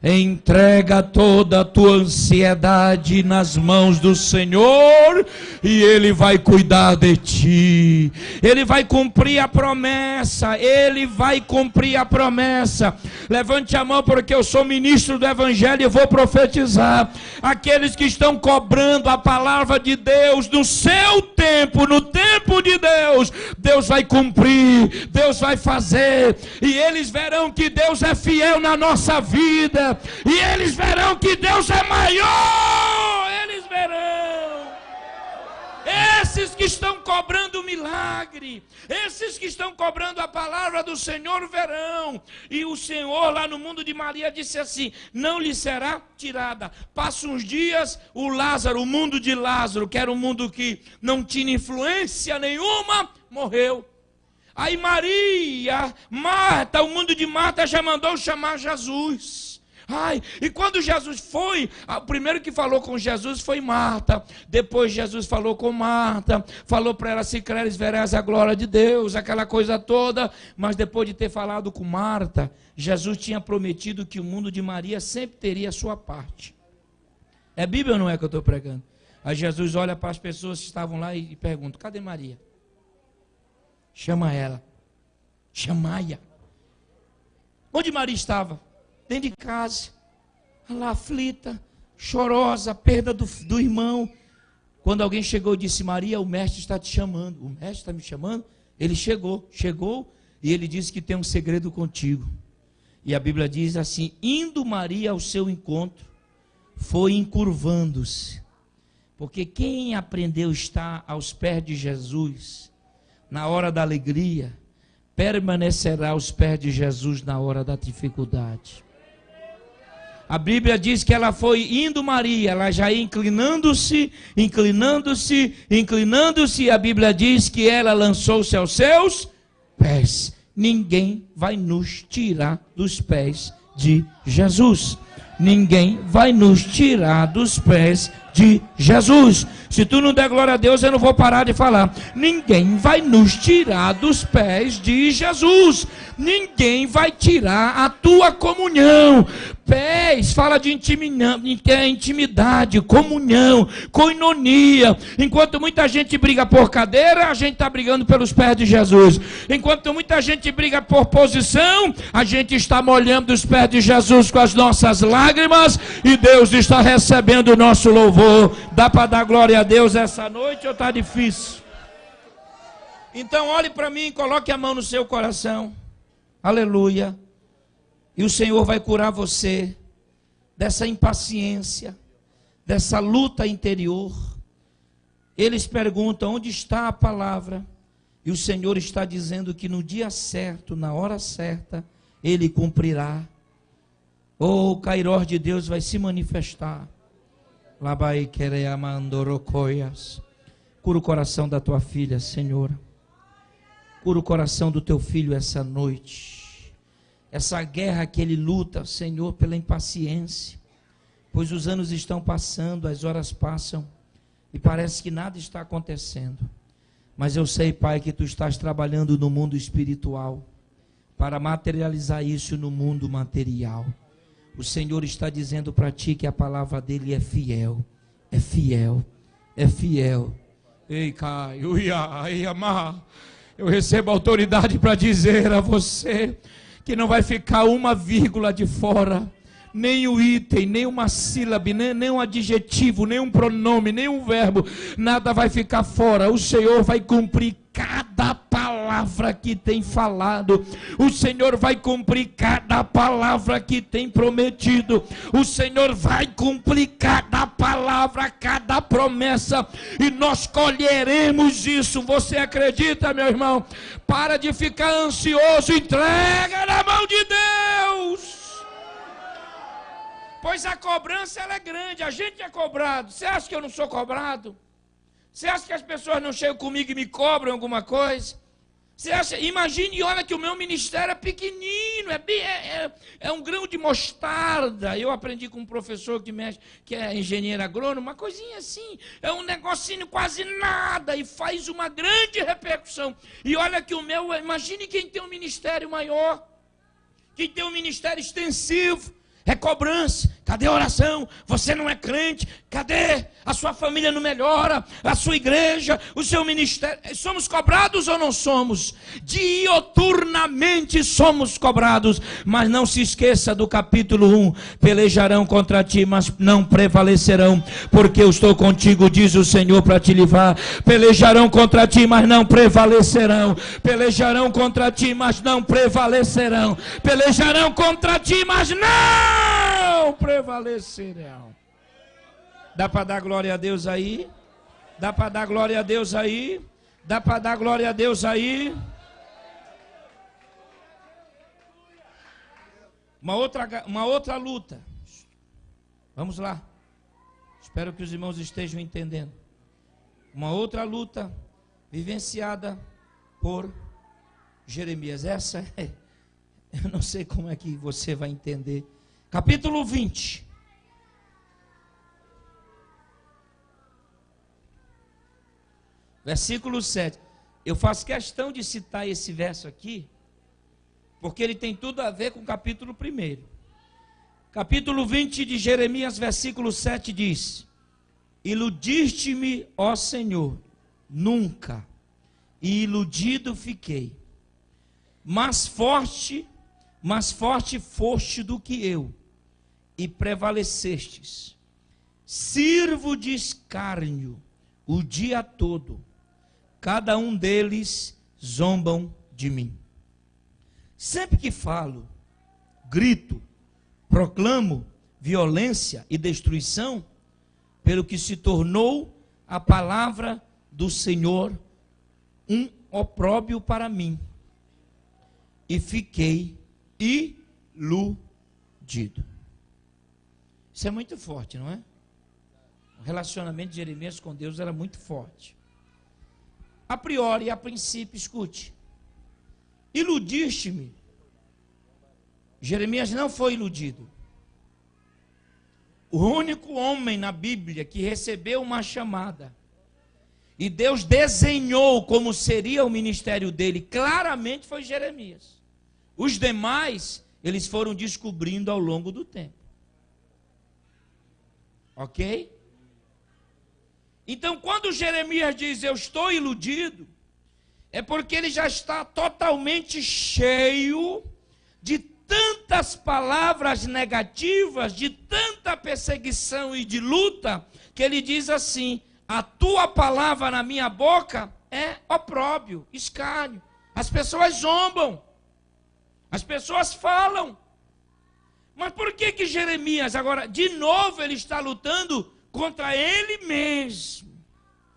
Entrega toda a tua ansiedade nas mãos do Senhor e Ele vai cuidar de ti. Ele vai cumprir a promessa. Ele vai cumprir a promessa. Levante a mão, porque eu sou ministro do Evangelho e vou profetizar. Aqueles que estão cobrando a palavra de Deus no seu tempo, no tempo de Deus, Deus vai cumprir, Deus vai fazer, e eles verão que Deus é fiel na nossa vida. E eles verão que Deus é maior. Eles verão. Esses que estão cobrando o milagre, esses que estão cobrando a palavra do Senhor verão. E o Senhor lá no mundo de Maria disse assim: não lhe será tirada. Passa uns dias, o Lázaro, o mundo de Lázaro, que era um mundo que não tinha influência nenhuma, morreu. Aí Marta, o mundo de Marta já mandou chamar Jesus. E quando Jesus foi, o primeiro que falou com Jesus foi Marta. Depois Jesus falou com Marta, falou para ela: se creres verás a glória de Deus, aquela coisa toda. Mas depois de ter falado com Marta, Jesus tinha prometido que o mundo de Maria sempre teria a sua parte. É Bíblia ou não é que eu estou pregando? Aí Jesus olha para as pessoas que estavam lá e pergunta: cadê Maria? Chama ela. Chamai-a. Onde Maria estava? Dentro de casa, lá aflita, chorosa, perda do irmão. Quando alguém chegou e disse: Maria, o mestre está te chamando. O mestre está me chamando? Ele chegou e ele disse que tem um segredo contigo. E a Bíblia diz assim: indo Maria ao seu encontro, foi encurvando-se. Porque quem aprendeu a estar aos pés de Jesus na hora da alegria, permanecerá aos pés de Jesus na hora da dificuldade. A Bíblia diz que ela foi indo Maria, ela já ia inclinando-se, e a Bíblia diz que ela lançou-se aos seus pés. Ninguém vai nos tirar dos pés de Jesus. Ninguém vai nos tirar dos pés de Jesus. Se tu não der glória a Deus, eu não vou parar de falar. Ninguém vai nos tirar dos pés de Jesus. Ninguém vai tirar a tua comunhão. Pés fala de intimidade, comunhão, koinonia. Enquanto muita gente briga por cadeira, a gente está brigando pelos pés de Jesus. Enquanto muita gente briga por posição, a gente está molhando os pés de Jesus com as nossas lágrimas, e Deus está recebendo o nosso louvor. Dá para dar glória a Deus essa noite ou está difícil? Então olhe para mim, coloque a mão no seu coração. Aleluia. E o Senhor vai curar você dessa impaciência, dessa luta interior. Eles perguntam: onde está a palavra? E o Senhor está dizendo que no dia certo, na hora certa, Ele cumprirá. O Cairós de Deus vai se manifestar. Cura o coração da tua filha, Senhor. Cura o coração do teu filho essa noite. Essa guerra que ele luta, Senhor, pela impaciência. Pois os anos estão passando, as horas passam, e parece que nada está acontecendo. Mas eu sei, Pai, que Tu estás trabalhando no mundo espiritual, para materializar isso no mundo material. O Senhor está dizendo para ti que a palavra dele é fiel, é fiel, é fiel. Ei, Caio, eu recebo autoridade para dizer a você que não vai ficar uma vírgula de fora, nem o item, nem uma sílabe, nem um adjetivo, nem um pronome, nem um verbo, nada vai ficar fora. O Senhor vai cumprir cada palavra que tem falado. O Senhor vai cumprir cada palavra que tem prometido. O Senhor vai cumprir cada palavra, cada promessa, e nós colheremos isso. Você acredita, meu irmão? Para de ficar ansioso, entrega na mão de Deus. Pois a cobrança ela é grande, a gente é cobrado. Você acha que eu não sou cobrado? Você acha que as pessoas não chegam comigo e me cobram alguma coisa? Você acha? Imagine, olha que o meu ministério é pequenino, é um grão de mostarda. Eu aprendi com um professor que é engenheiro agrônomo, uma coisinha assim, é um negocinho quase nada, e faz uma grande repercussão. E olha que o meu, imagine quem tem um ministério maior, quem tem um ministério extensivo. É cobrança. Cadê a oração? Você não é crente? Cadê? A sua família não melhora? A sua igreja? O seu ministério? Somos cobrados ou não somos? Dioturnamente somos cobrados. Mas não se esqueça do capítulo 1. Pelejarão contra ti, mas não prevalecerão, porque eu estou contigo, diz o Senhor, para te livrar. Pelejarão contra ti, mas não prevalecerão. Pelejarão contra ti, mas não prevalecerão. Pelejarão contra ti, mas não prevalecerão. Dá para dar glória a Deus aí? Dá para dar glória a Deus aí? Dá para dar glória a Deus aí? Uma outra luta. Vamos lá. Espero que os irmãos estejam entendendo. Uma outra luta vivenciada por Jeremias. Essa é, eu não sei como é que você vai entender. Capítulo 20. Versículo 7. Eu faço questão de citar esse verso aqui, porque ele tem tudo a ver com o capítulo 1. Capítulo 20 de Jeremias, versículo 7 diz: iludiste-me, ó Senhor, nunca, e iludido fiquei. Mais forte foste do que eu, e prevalecestes. Sirvo de escárnio o dia todo, cada um deles zombam de mim. Sempre que falo, grito, proclamo violência e destruição, pelo que se tornou a palavra do Senhor um opróbio para mim, e fiquei iludido. Isso é muito forte, não é? O relacionamento de Jeremias com Deus era muito forte. A priori, a princípio, escute. Iludiste-me. Jeremias não foi iludido. O único homem na Bíblia que recebeu uma chamada e Deus desenhou como seria o ministério dele, claramente foi Jeremias. Os demais, eles foram descobrindo ao longo do tempo. Ok? Então, quando Jeremias diz, eu estou iludido, é porque ele já está totalmente cheio de tantas palavras negativas, de tanta perseguição e de luta, que ele diz assim, a tua palavra na minha boca é opróbrio, escárnio. As pessoas zombam, as pessoas falam. Mas por que Jeremias, agora, de novo ele está lutando contra ele mesmo?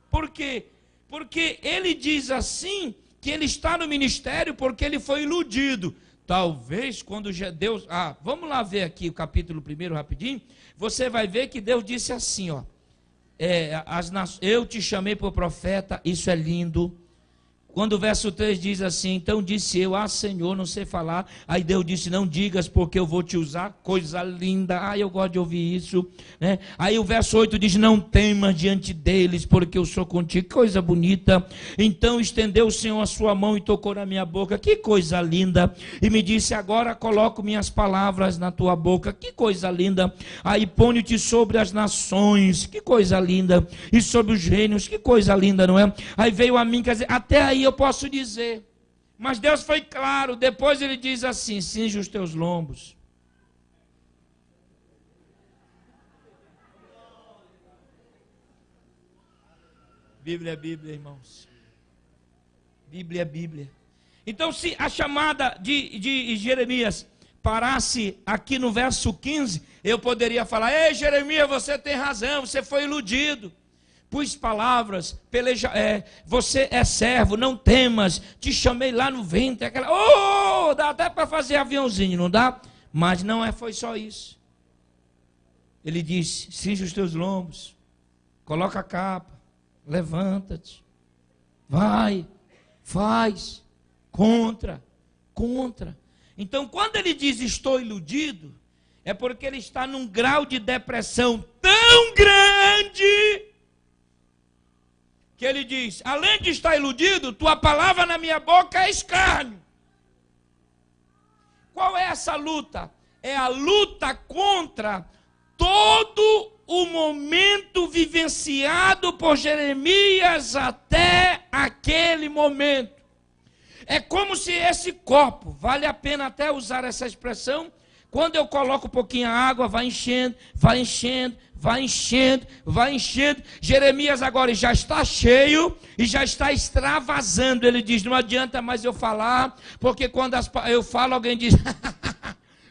Por quê? Porque ele diz assim, que ele está no ministério porque ele foi iludido. Talvez quando Deus... vamos lá ver aqui o capítulo 1 rapidinho. Você vai ver que Deus disse assim, ó. Eu te chamei por profeta, isso é lindo. Quando o verso 3 diz assim, então disse eu, Senhor, não sei falar. Aí Deus disse, não digas porque eu vou te usar, coisa linda. Eu gosto de ouvir isso, né? Aí o verso 8 diz, não temas diante deles, porque eu sou contigo, coisa bonita. Então estendeu o Senhor a sua mão e tocou na minha boca, que coisa linda. E me disse, agora coloco minhas palavras na tua boca, que coisa linda. Aí ponho-te sobre as nações, que coisa linda. E sobre os reinos, que coisa linda, não é? Aí veio a mim, quer dizer, até aí eu posso dizer, mas Deus foi claro, depois ele diz assim, cinge os teus lombos. Bíblia é Bíblia, irmãos. Bíblia é Bíblia. Então, se a chamada de Jeremias parasse aqui no verso 15, eu poderia falar, ei Jeremias, você tem razão, você foi iludido. Pus palavras, você é servo, não temas, te chamei lá no ventre, dá até para fazer aviãozinho, não dá? Mas não foi só isso. Ele disse, cinge os teus lombos, coloca a capa, levanta-te, vai, faz, contra. Então quando ele diz estou iludido, é porque ele está num grau de depressão tão grande, que ele diz, além de estar iludido, tua palavra na minha boca é escárnio. Qual é essa luta? É a luta contra todo o momento vivenciado por Jeremias até aquele momento. É como se esse copo, vale a pena até usar essa expressão, quando eu coloco um pouquinho a água, vai enchendo. Jeremias agora já está cheio e já está extravasando. Ele diz, não adianta mais eu falar, porque quando eu falo, alguém diz,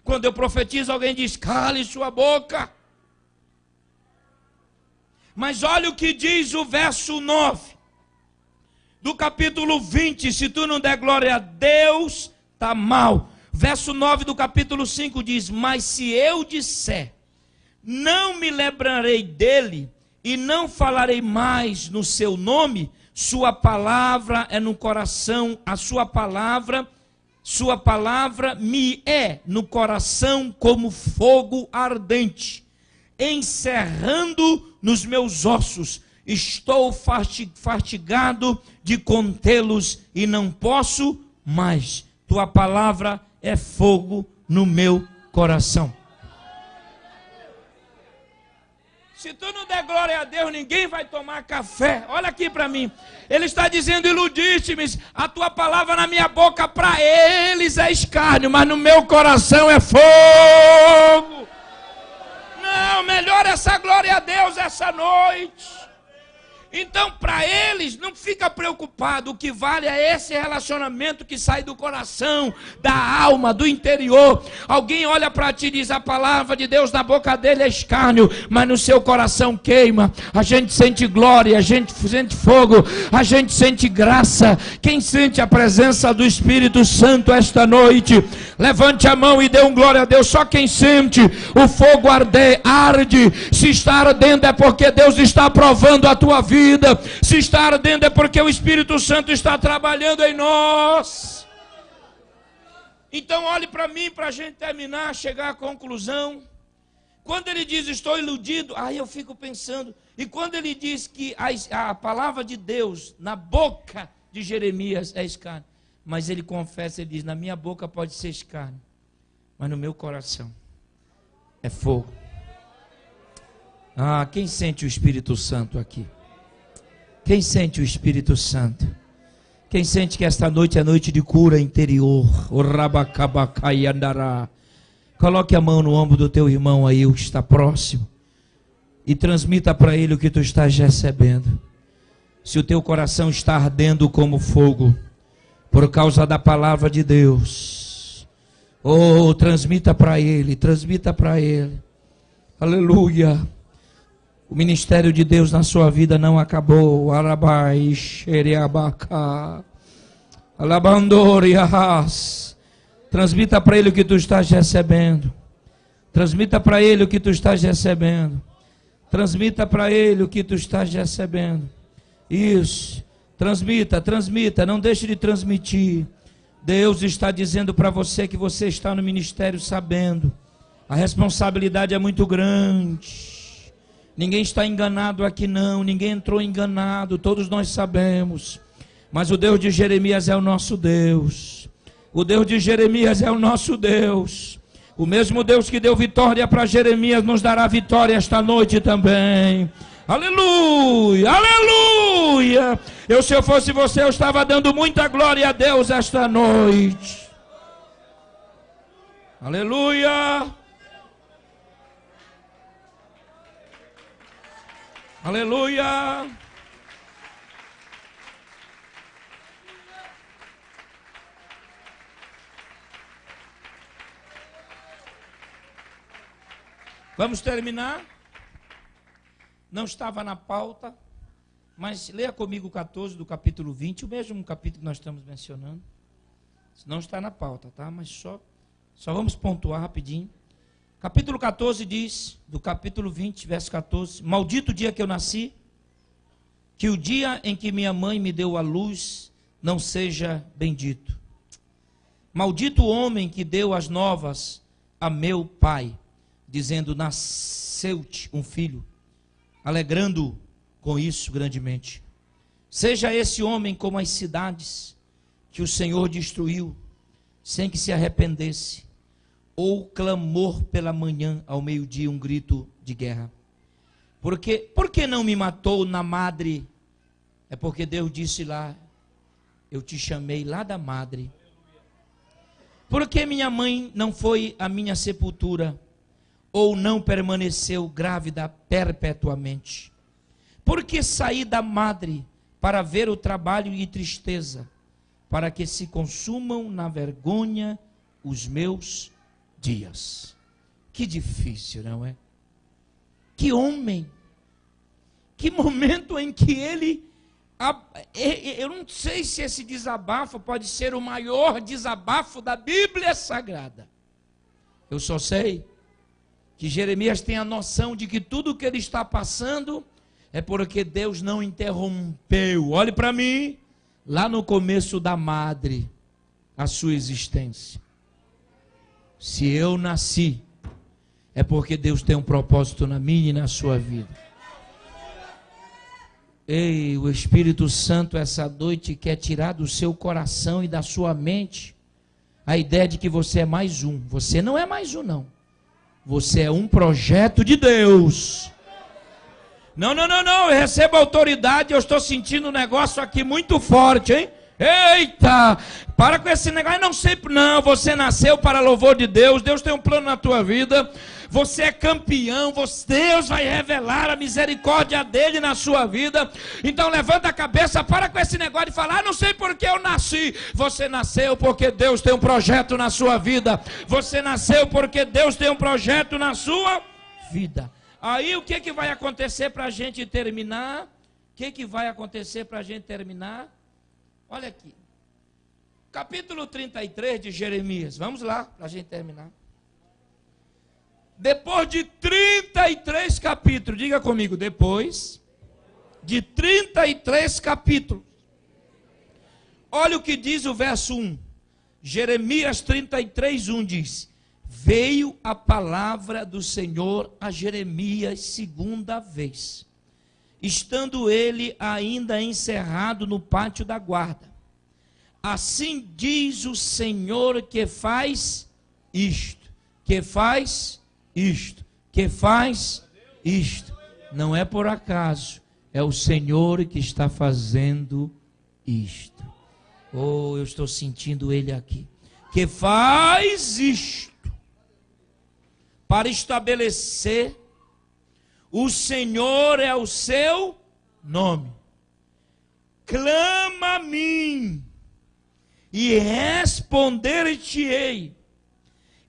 quando eu profetizo, alguém diz, cale sua boca. Mas olha o que diz o verso 9, do capítulo 20, se tu não der glória a Deus, está mal. Verso 9 do capítulo 5 diz, mas se eu disser, não me lembrarei dele e não falarei mais no seu nome, sua palavra é no coração, a sua palavra me é no coração como fogo ardente, encerrando nos meus ossos, estou fatigado de contê-los e não posso mais, tua palavra é fogo no meu coração. Se tu não der glória a Deus, ninguém vai tomar café. Olha aqui para mim. Ele está dizendo, iludiste-me, a tua palavra na minha boca para eles é escárnio, mas no meu coração é fogo. Não, melhor essa glória a Deus essa noite. Então, para eles, não fica preocupado, o que vale é esse relacionamento que sai do coração, da alma, do interior. Alguém olha para ti e diz, a palavra de Deus na boca dele é escárnio, mas no seu coração queima. A gente sente glória, a gente sente fogo, a gente sente graça. Quem sente a presença do Espírito Santo esta noite, Levante a mão e dê um glória a Deus. Só quem sente o fogo arde. Se está ardendo é porque Deus está provando a tua vida. Se está ardendo é porque o Espírito Santo está trabalhando em nós. Então olhe para mim, para a gente terminar, chegar à conclusão. Quando ele diz estou iludido, aí eu fico pensando. E quando ele diz que a palavra de Deus na boca de Jeremias é escárnio, mas ele confessa, ele diz, na minha boca pode ser escárnio, mas no meu coração é fogo. Ah, quem sente o Espírito Santo aqui? Quem sente o Espírito Santo? Quem sente que esta noite é noite de cura interior? O rabacabacai andará. Coloque a mão no ombro do teu irmão aí, o que está próximo, e transmita para ele o que tu estás recebendo. Se o teu coração está ardendo como fogo, por causa da palavra de Deus, oh, transmita para ele, aleluia. O ministério de Deus na sua vida não acabou. Arabai, xeriabaca, alabandorias. Transmita para ele o que tu estás recebendo. Transmita para ele o que tu estás recebendo. Transmita para ele o que tu estás recebendo. Isso. Transmita. Não deixe de transmitir. Deus está dizendo para você que você está no ministério sabendo. A responsabilidade é muito grande. Ninguém está enganado aqui não. Ninguém entrou enganado. Todos nós sabemos. Mas o Deus de Jeremias é o nosso Deus. O Deus de Jeremias é o nosso Deus. O mesmo Deus que deu vitória para Jeremias nos dará vitória esta noite também. Aleluia, aleluia. Se eu fosse você, eu estava dando muita glória a Deus esta noite. Aleluia. Aleluia. Vamos terminar. Não estava na pauta, mas leia comigo o 14 do capítulo 20, o mesmo capítulo que nós estamos mencionando. Não está na pauta, tá? Mas só vamos pontuar rapidinho. Capítulo 14 diz, do capítulo 20, verso 14: maldito o dia que eu nasci, que o dia em que minha mãe me deu a luz não seja bendito. Maldito o homem que deu as novas a meu pai, dizendo, nasceu-te um filho, alegrando com isso grandemente. Seja esse homem como as cidades que o Senhor destruiu, sem que se arrependesse, ou clamor pela manhã, ao meio-dia, um grito de guerra. Por que não me matou na madre? É porque Deus disse lá, eu te chamei lá da madre. Por que minha mãe não foi à minha sepultura, ou não permaneceu grávida perpetuamente? Porque saí da madre para ver o trabalho e tristeza, para que se consumam na vergonha os meus dias. Que difícil, não é? Que homem, que momento em que ele, eu não sei se esse desabafo pode ser o maior desabafo da Bíblia Sagrada. Eu só sei que Jeremias tem a noção de que tudo o que ele está passando é porque Deus não interrompeu. Olhe para mim, lá no começo da madre, a sua existência. Se eu nasci, é porque Deus tem um propósito na minha e na sua vida. Ei, o Espírito Santo essa noite quer tirar do seu coração e da sua mente a ideia de que você é mais um. Você não é mais um, não. Você é um projeto de Deus. Não, eu recebo autoridade, eu estou sentindo um negócio aqui muito forte, hein? Eita, para com esse negócio, não, você nasceu para louvor de Deus, Deus tem um plano na tua vida, você é campeão, Deus vai revelar a misericórdia dele na sua vida. Então levanta a cabeça, para com esse negócio de falar, não sei porque eu nasci. Você nasceu porque Deus tem um projeto na sua vida. Você nasceu porque Deus tem um projeto na sua vida. Aí o que vai acontecer para a gente terminar? Olha aqui. Capítulo 33 de Jeremias. Vamos lá, para a gente terminar. Depois de 33 capítulos, diga comigo, depois de 33 capítulos. Olha o que diz o verso 1. Jeremias 33, 1 diz: veio a palavra do Senhor a Jeremias segunda vez, estando ele ainda encerrado no pátio da guarda. Assim diz o Senhor que faz isto, que faz isto, que faz isto. Não é por acaso, é o Senhor que está fazendo isto. Oh, eu estou sentindo ele aqui. Que faz isto para estabelecer, o Senhor é o seu nome. Clama a mim e responder-te-ei,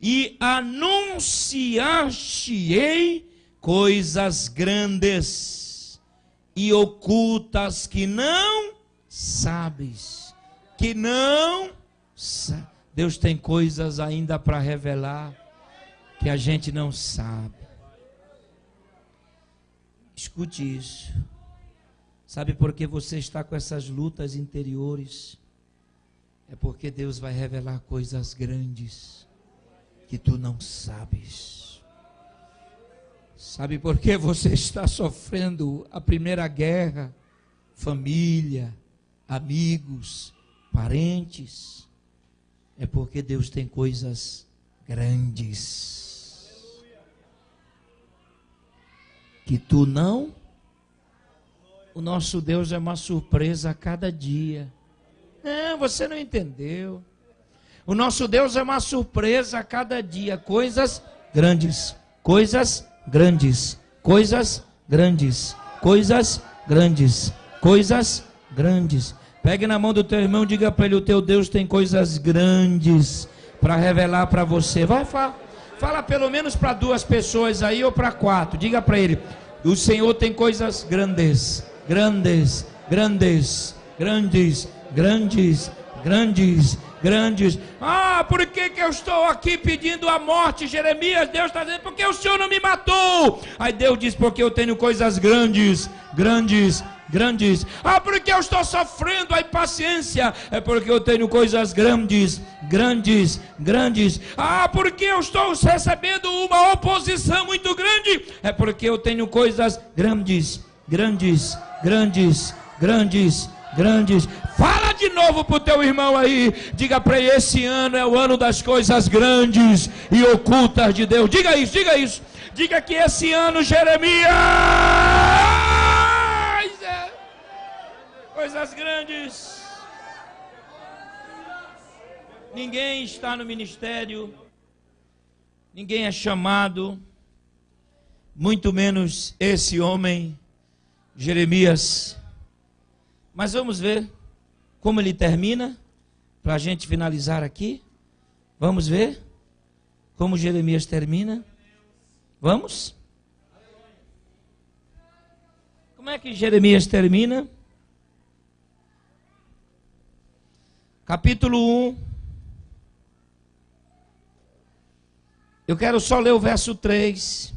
e anunciar-te-ei coisas grandes e ocultas que não sabes. Que não sabe. Deus tem coisas ainda para revelar que a gente não sabe. Escute isso. Sabe por que você está com essas lutas interiores? É porque Deus vai revelar coisas grandes que tu não sabes. Sabe por que você está sofrendo a primeira guerra? Família, amigos, parentes. É porque Deus tem coisas grandes que tu não. O nosso Deus é uma surpresa a cada dia. Você não entendeu. O nosso Deus é uma surpresa a cada dia. Coisas grandes, coisas grandes, coisas grandes, coisas grandes, coisas grandes. Pegue na mão do teu irmão, diga para ele: o teu Deus tem coisas grandes para revelar para você. Vai, fala pelo menos para 2 pessoas aí ou para 4. Diga para ele: o Senhor tem coisas grandes, grandes, grandes, grandes, grandes, grandes, grandes. Por que eu estou aqui pedindo a morte, Jeremias? Deus está dizendo: porque o Senhor não me matou. Aí Deus diz: porque eu tenho coisas grandes, grandes, grandes. Porque eu estou sofrendo a impaciência? É porque eu tenho coisas grandes, grandes, grandes. Porque eu estou recebendo uma oposição muito grande? É porque eu tenho coisas grandes, grandes, grandes, grandes, grandes. Fala de novo para o teu irmão aí. Diga para ele: esse ano é o ano das coisas grandes e ocultas de Deus. Diga isso, diga isso. Diga que esse ano, Jeremias, coisas grandes. Ninguém está no ministério, ninguém é chamado, muito menos esse homem, Jeremias. Mas vamos ver como ele termina, para a gente finalizar aqui. Vamos ver como Jeremias termina. Vamos? Como é que Jeremias termina? Capítulo 1. Eu quero só ler o verso 3.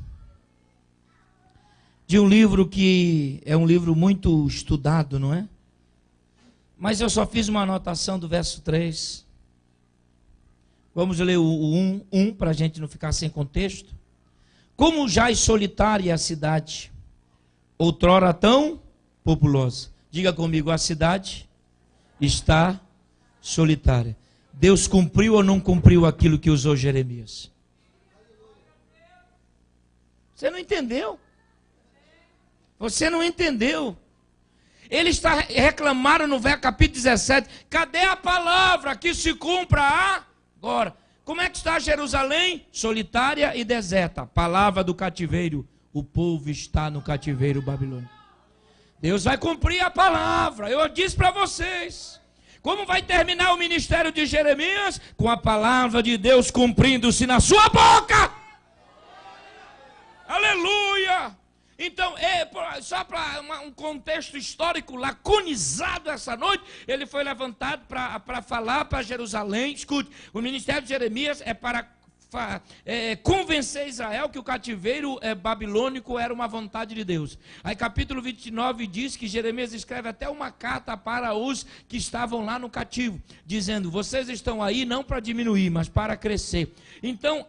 De um livro que é um livro muito estudado, não é? Mas eu só fiz uma anotação do verso 3. Vamos ler o 1 para a gente não ficar sem contexto. Como jaz solitária a cidade, outrora tão populosa. Diga comigo: a cidade está solitária. Deus cumpriu ou não cumpriu aquilo que usou Jeremias? Você não entendeu? Você não entendeu. Ele está reclamando no capítulo 17. Cadê a palavra que se cumpra agora? Como é que está Jerusalém? Solitária e deserta. Palavra do cativeiro. O povo está no cativeiro babilônico. Deus vai cumprir a palavra. Eu disse para vocês. Como vai terminar o ministério de Jeremias? Com a palavra de Deus cumprindo-se na sua boca. Aleluia! Então, só para um contexto histórico laconizado essa noite, ele foi levantado para falar para Jerusalém. Escute, o ministério de Jeremias é para convencer Israel que o cativeiro babilônico era uma vontade de Deus. Aí capítulo 29 diz que Jeremias escreve até uma carta para os que estavam lá no cativo, dizendo: vocês estão aí não para diminuir, mas para crescer. Então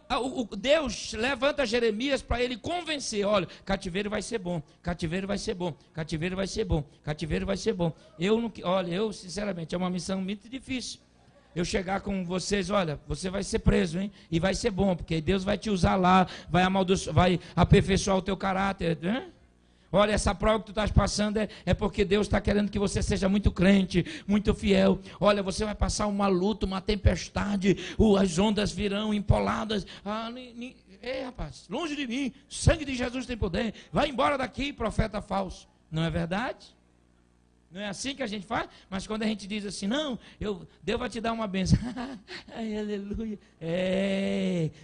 Deus levanta Jeremias para ele convencer: olha, cativeiro vai ser bom, cativeiro vai ser bom, cativeiro vai ser bom, cativeiro vai ser bom. Eu sinceramente, é uma missão muito difícil. Eu chegar com vocês: olha, você vai ser preso, hein? E vai ser bom, porque Deus vai te usar lá, vai aperfeiçoar o teu caráter, hein? Olha, essa prova que tu estás passando é porque Deus está querendo que você seja muito crente, muito fiel. Olha, você vai passar uma luta, uma tempestade, as ondas virão empoladas. Rapaz, longe de mim, sangue de Jesus tem poder. Vai embora daqui, profeta falso. Não é verdade? Não é assim que a gente faz? Mas quando a gente diz assim: não, Deus vai te dar uma bênção. Ai, aleluia.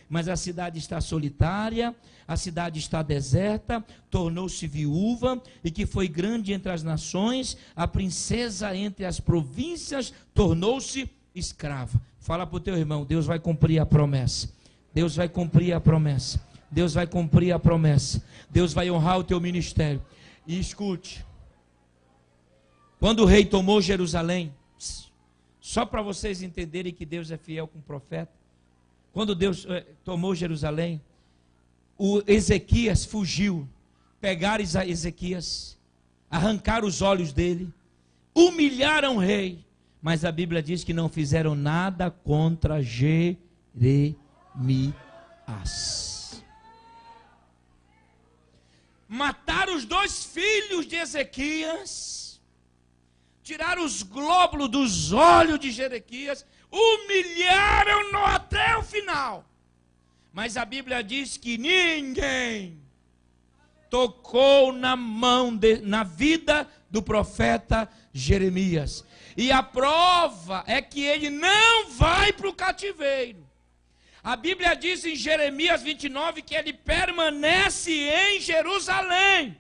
Mas a cidade está solitária, a cidade está deserta, tornou-se viúva, e que foi grande entre as nações, a princesa entre as províncias tornou-se escrava. Fala para o teu irmão: Deus vai cumprir a promessa. Deus vai cumprir a promessa. Deus vai cumprir a promessa. Deus vai honrar o teu ministério. E escute, quando o rei tomou Jerusalém, só para vocês entenderem que Deus é fiel com o profeta, quando Deus tomou Jerusalém, o Ezequias fugiu, pegaram Ezequias, arrancaram os olhos dele, humilharam o rei, mas a Bíblia diz que não fizeram nada contra Jeremias. Mataram os 2 filhos de Ezequias, tiraram os glóbulos dos olhos de Jerequias, humilharam-no até o final. Mas a Bíblia diz que ninguém tocou na vida do profeta Jeremias. E a prova é que ele não vai para o cativeiro. A Bíblia diz em Jeremias 29 que ele permanece em Jerusalém.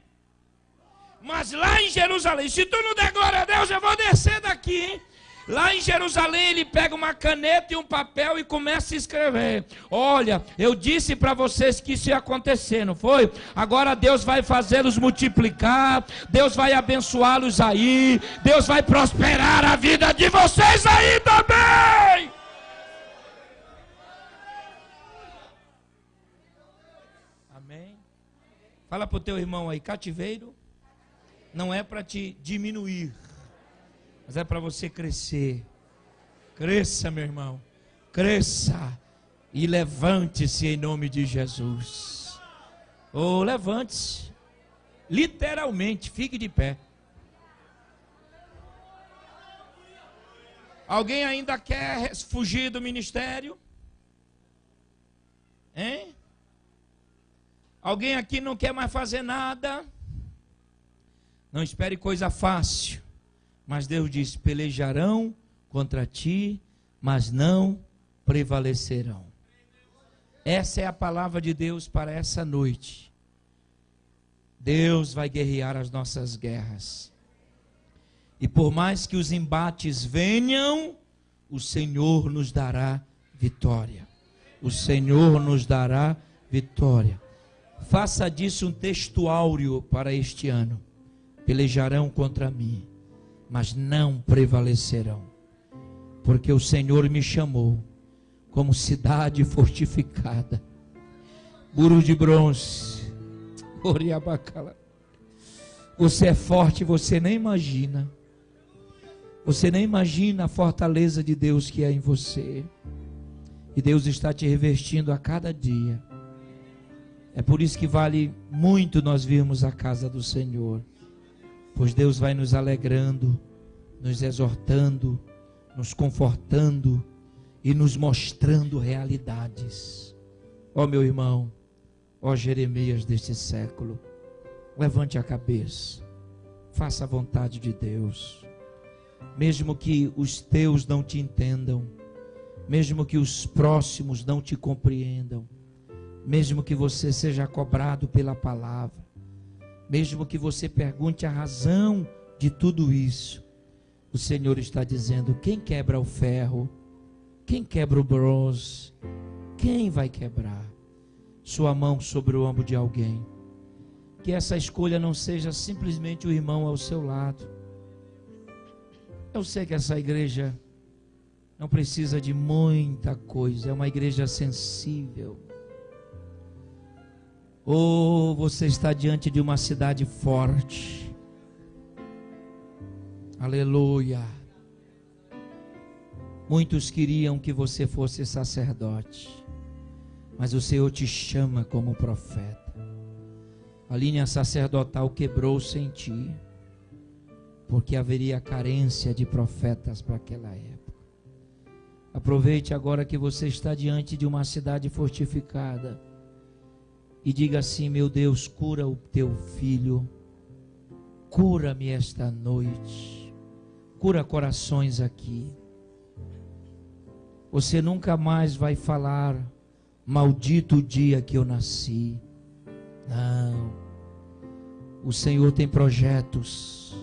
Mas lá em Jerusalém, se tu não der glória a Deus, eu vou descer daqui, hein? Lá em Jerusalém ele pega uma caneta e um papel e começa a escrever: olha, eu disse para vocês que isso ia acontecer, não foi? Agora Deus vai fazê-los multiplicar, Deus vai abençoá-los aí, Deus vai prosperar a vida de vocês aí também. Amém? Fala para o teu irmão aí: cativeiro não é para te diminuir, mas é para você crescer. Cresça, meu irmão, cresça e levante-se em nome de Jesus. Levante-se, literalmente, fique de pé. Alguém ainda quer fugir do ministério? Hein? Alguém aqui não quer mais fazer nada? Não espere coisa fácil, mas Deus diz: pelejarão contra ti, mas não prevalecerão. Essa é a palavra de Deus para essa noite. Deus vai guerrear as nossas guerras. E por mais que os embates venham, o Senhor nos dará vitória. O Senhor nos dará vitória. Faça disso um texto áureo para este ano. Pelejarão contra mim, mas não prevalecerão, porque o Senhor me chamou como cidade fortificada, muro de bronze. Você é forte, você nem imagina. Você nem imagina a fortaleza de Deus que é em você. E Deus está te revestindo a cada dia. É por isso que vale muito nós virmos a casa do Senhor. Pois Deus vai nos alegrando, nos exortando, nos confortando e nos mostrando realidades. Ó meu irmão, ó Jeremias deste século, levante a cabeça, faça a vontade de Deus. Mesmo que os teus não te entendam, mesmo que os próximos não te compreendam, mesmo que você seja cobrado pela palavra, Mesmo que você pergunte a razão de tudo isso, o Senhor está dizendo: quem quebra o ferro? Quem quebra o bronze? Quem vai quebrar? Sua mão sobre o ombro de alguém. Que essa escolha não seja simplesmente o irmão ao seu lado. Eu sei que essa igreja não precisa de muita coisa, é uma igreja sensível. Ou você está diante de uma cidade forte. Aleluia. Muitos queriam que você fosse sacerdote, mas o Senhor te chama como profeta. A linha sacerdotal quebrou-se em ti, porque haveria carência de profetas para aquela época. Aproveite agora que você está diante de uma cidade fortificada e diga assim: meu Deus, cura o teu filho, cura-me esta noite, cura corações aqui. Você nunca mais vai falar: maldito o dia que eu nasci. Não. O Senhor tem projetos,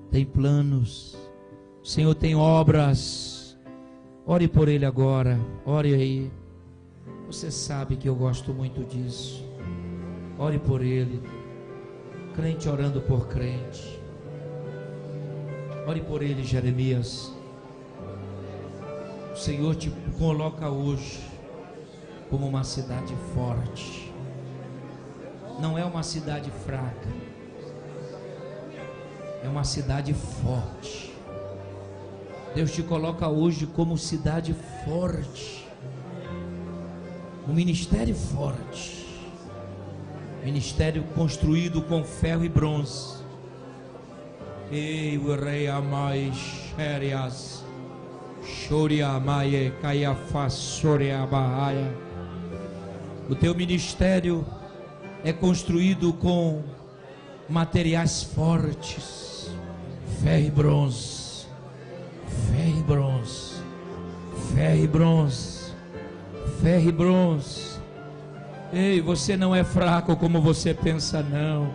tem planos, o Senhor tem obras. Ore por ele agora, ore aí. Você sabe que eu gosto muito disso. Ore por ele. Crente orando por crente. Ore por ele, Jeremias. O Senhor te coloca hoje como uma cidade forte. Não é uma cidade fraca, é uma cidade forte. Deus te coloca hoje como cidade forte, um ministério forte, ministério construído com ferro e bronze. Ei, o rei amai xérias, choria amaie, caiafá, soria bahaia. O teu ministério é construído com materiais fortes, ferro e bronze, ferro e bronze, ferro e bronze, ferro e bronze. Ei, você não é fraco como você pensa, não.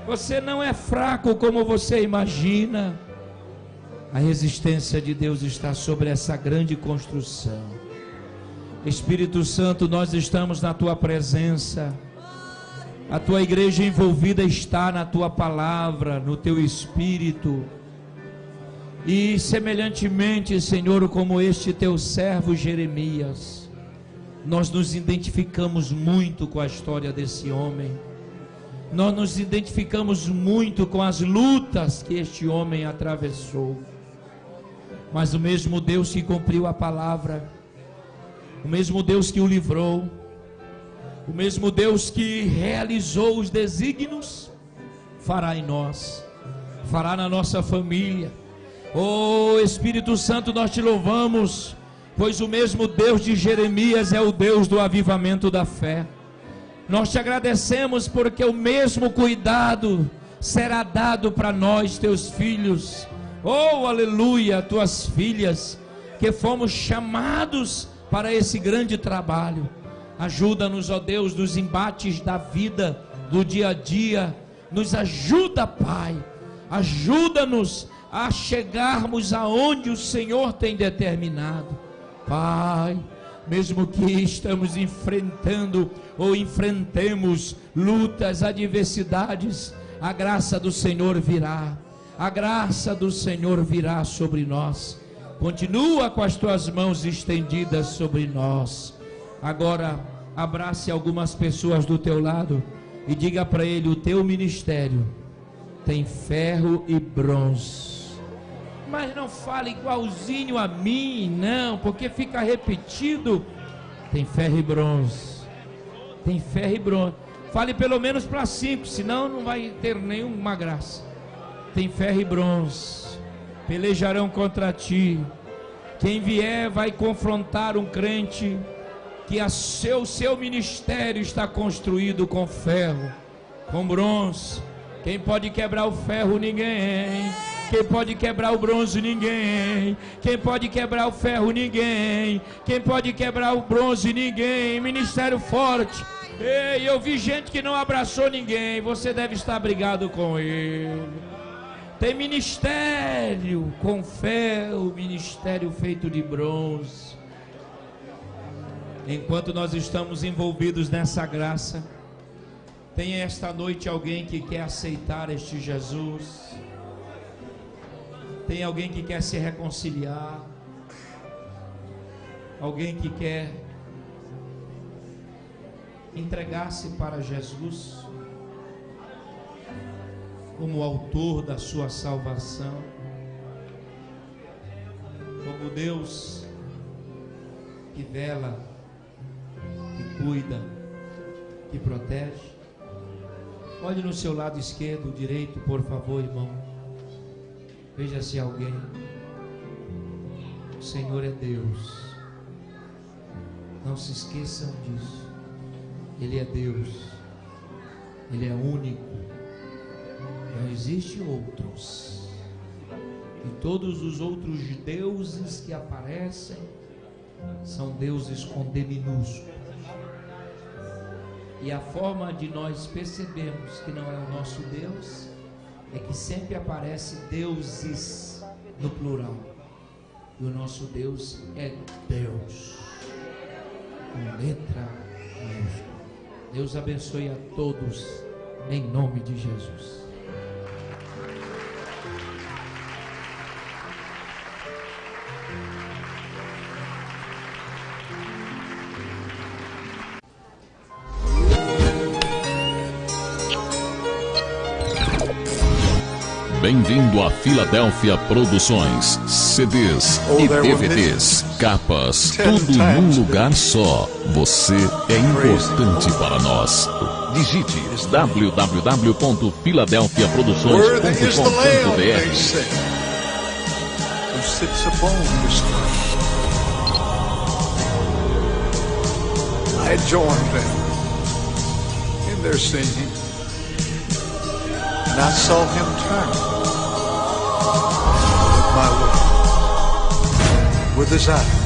Você não é fraco como você imagina. A resistência de Deus está sobre essa grande construção. Espírito Santo, nós estamos na tua presença. A tua igreja envolvida está na tua palavra, no teu espírito. E semelhantemente, Senhor, como este teu servo Jeremias, nós nos identificamos muito com a história desse homem. Nós nos identificamos muito com as lutas que este homem atravessou. Mas o mesmo Deus que cumpriu a palavra, o mesmo Deus que o livrou, o mesmo Deus que realizou os desígnios, fará em nós, fará na nossa família. Oh Espírito Santo, nós te louvamos, pois o mesmo Deus de Jeremias é o Deus do avivamento da fé. Nós te agradecemos porque o mesmo cuidado será dado para nós, teus filhos. Oh aleluia, tuas filhas, que fomos chamados para esse grande trabalho. Ajuda-nos, ó Deus, nos embates da vida, do dia a dia. Nos ajuda, Pai. Ajuda-nos a chegarmos aonde o Senhor tem determinado. Pai, mesmo que estamos enfrentando ou enfrentemos lutas, adversidades, a graça do Senhor virá. A graça do Senhor virá sobre nós. Continua com as tuas mãos estendidas sobre nós. Agora, abrace algumas pessoas do teu lado e diga para ele: o teu ministério tem ferro e bronze. Mas não fale igualzinho a mim, não, porque fica repetido. Tem ferro e bronze. Tem ferro e bronze. Fale pelo menos para 5, senão não vai ter nenhuma graça. Tem ferro e bronze. Pelejarão contra ti. Quem vier vai confrontar um crente que seu ministério está construído com ferro, com bronze. Quem pode quebrar o ferro? Ninguém. Quem pode quebrar o bronze? Ninguém. Quem pode quebrar o ferro? Ninguém. Quem pode quebrar o bronze? Ninguém. Ministério forte. Ei, eu vi gente que não abraçou ninguém. Você deve estar brigado com ele. Tem ministério com fé, o ministério feito de bronze. Enquanto nós estamos envolvidos nessa graça, tem esta noite alguém que quer aceitar este Jesus. Tem alguém que quer se reconciliar. Alguém que quer entregar-se para Jesus como autor da sua salvação, como Deus que vela, que cuida, que protege. Olhe no seu lado esquerdo, direito, por favor, irmão. Veja se alguém. O Senhor é Deus. Não se esqueçam disso. Ele é Deus. Ele é único. Não existe outros. E todos os outros deuses que aparecem são deuses com D minúsculo. E a forma de nós percebermos que não é o nosso Deus é que sempre aparece deuses no plural. E o nosso Deus é Deus, com letra minúscula. Deus abençoe a todos, em nome de Jesus. Bem-vindo a Filadélfia Produções, CDs e DVDs, capas, tudo num lugar só. Você é importante para nós. Digite www.filadelfiaproduções.com.br. I joined them in their singing, and I saw him turn my way with his eyes.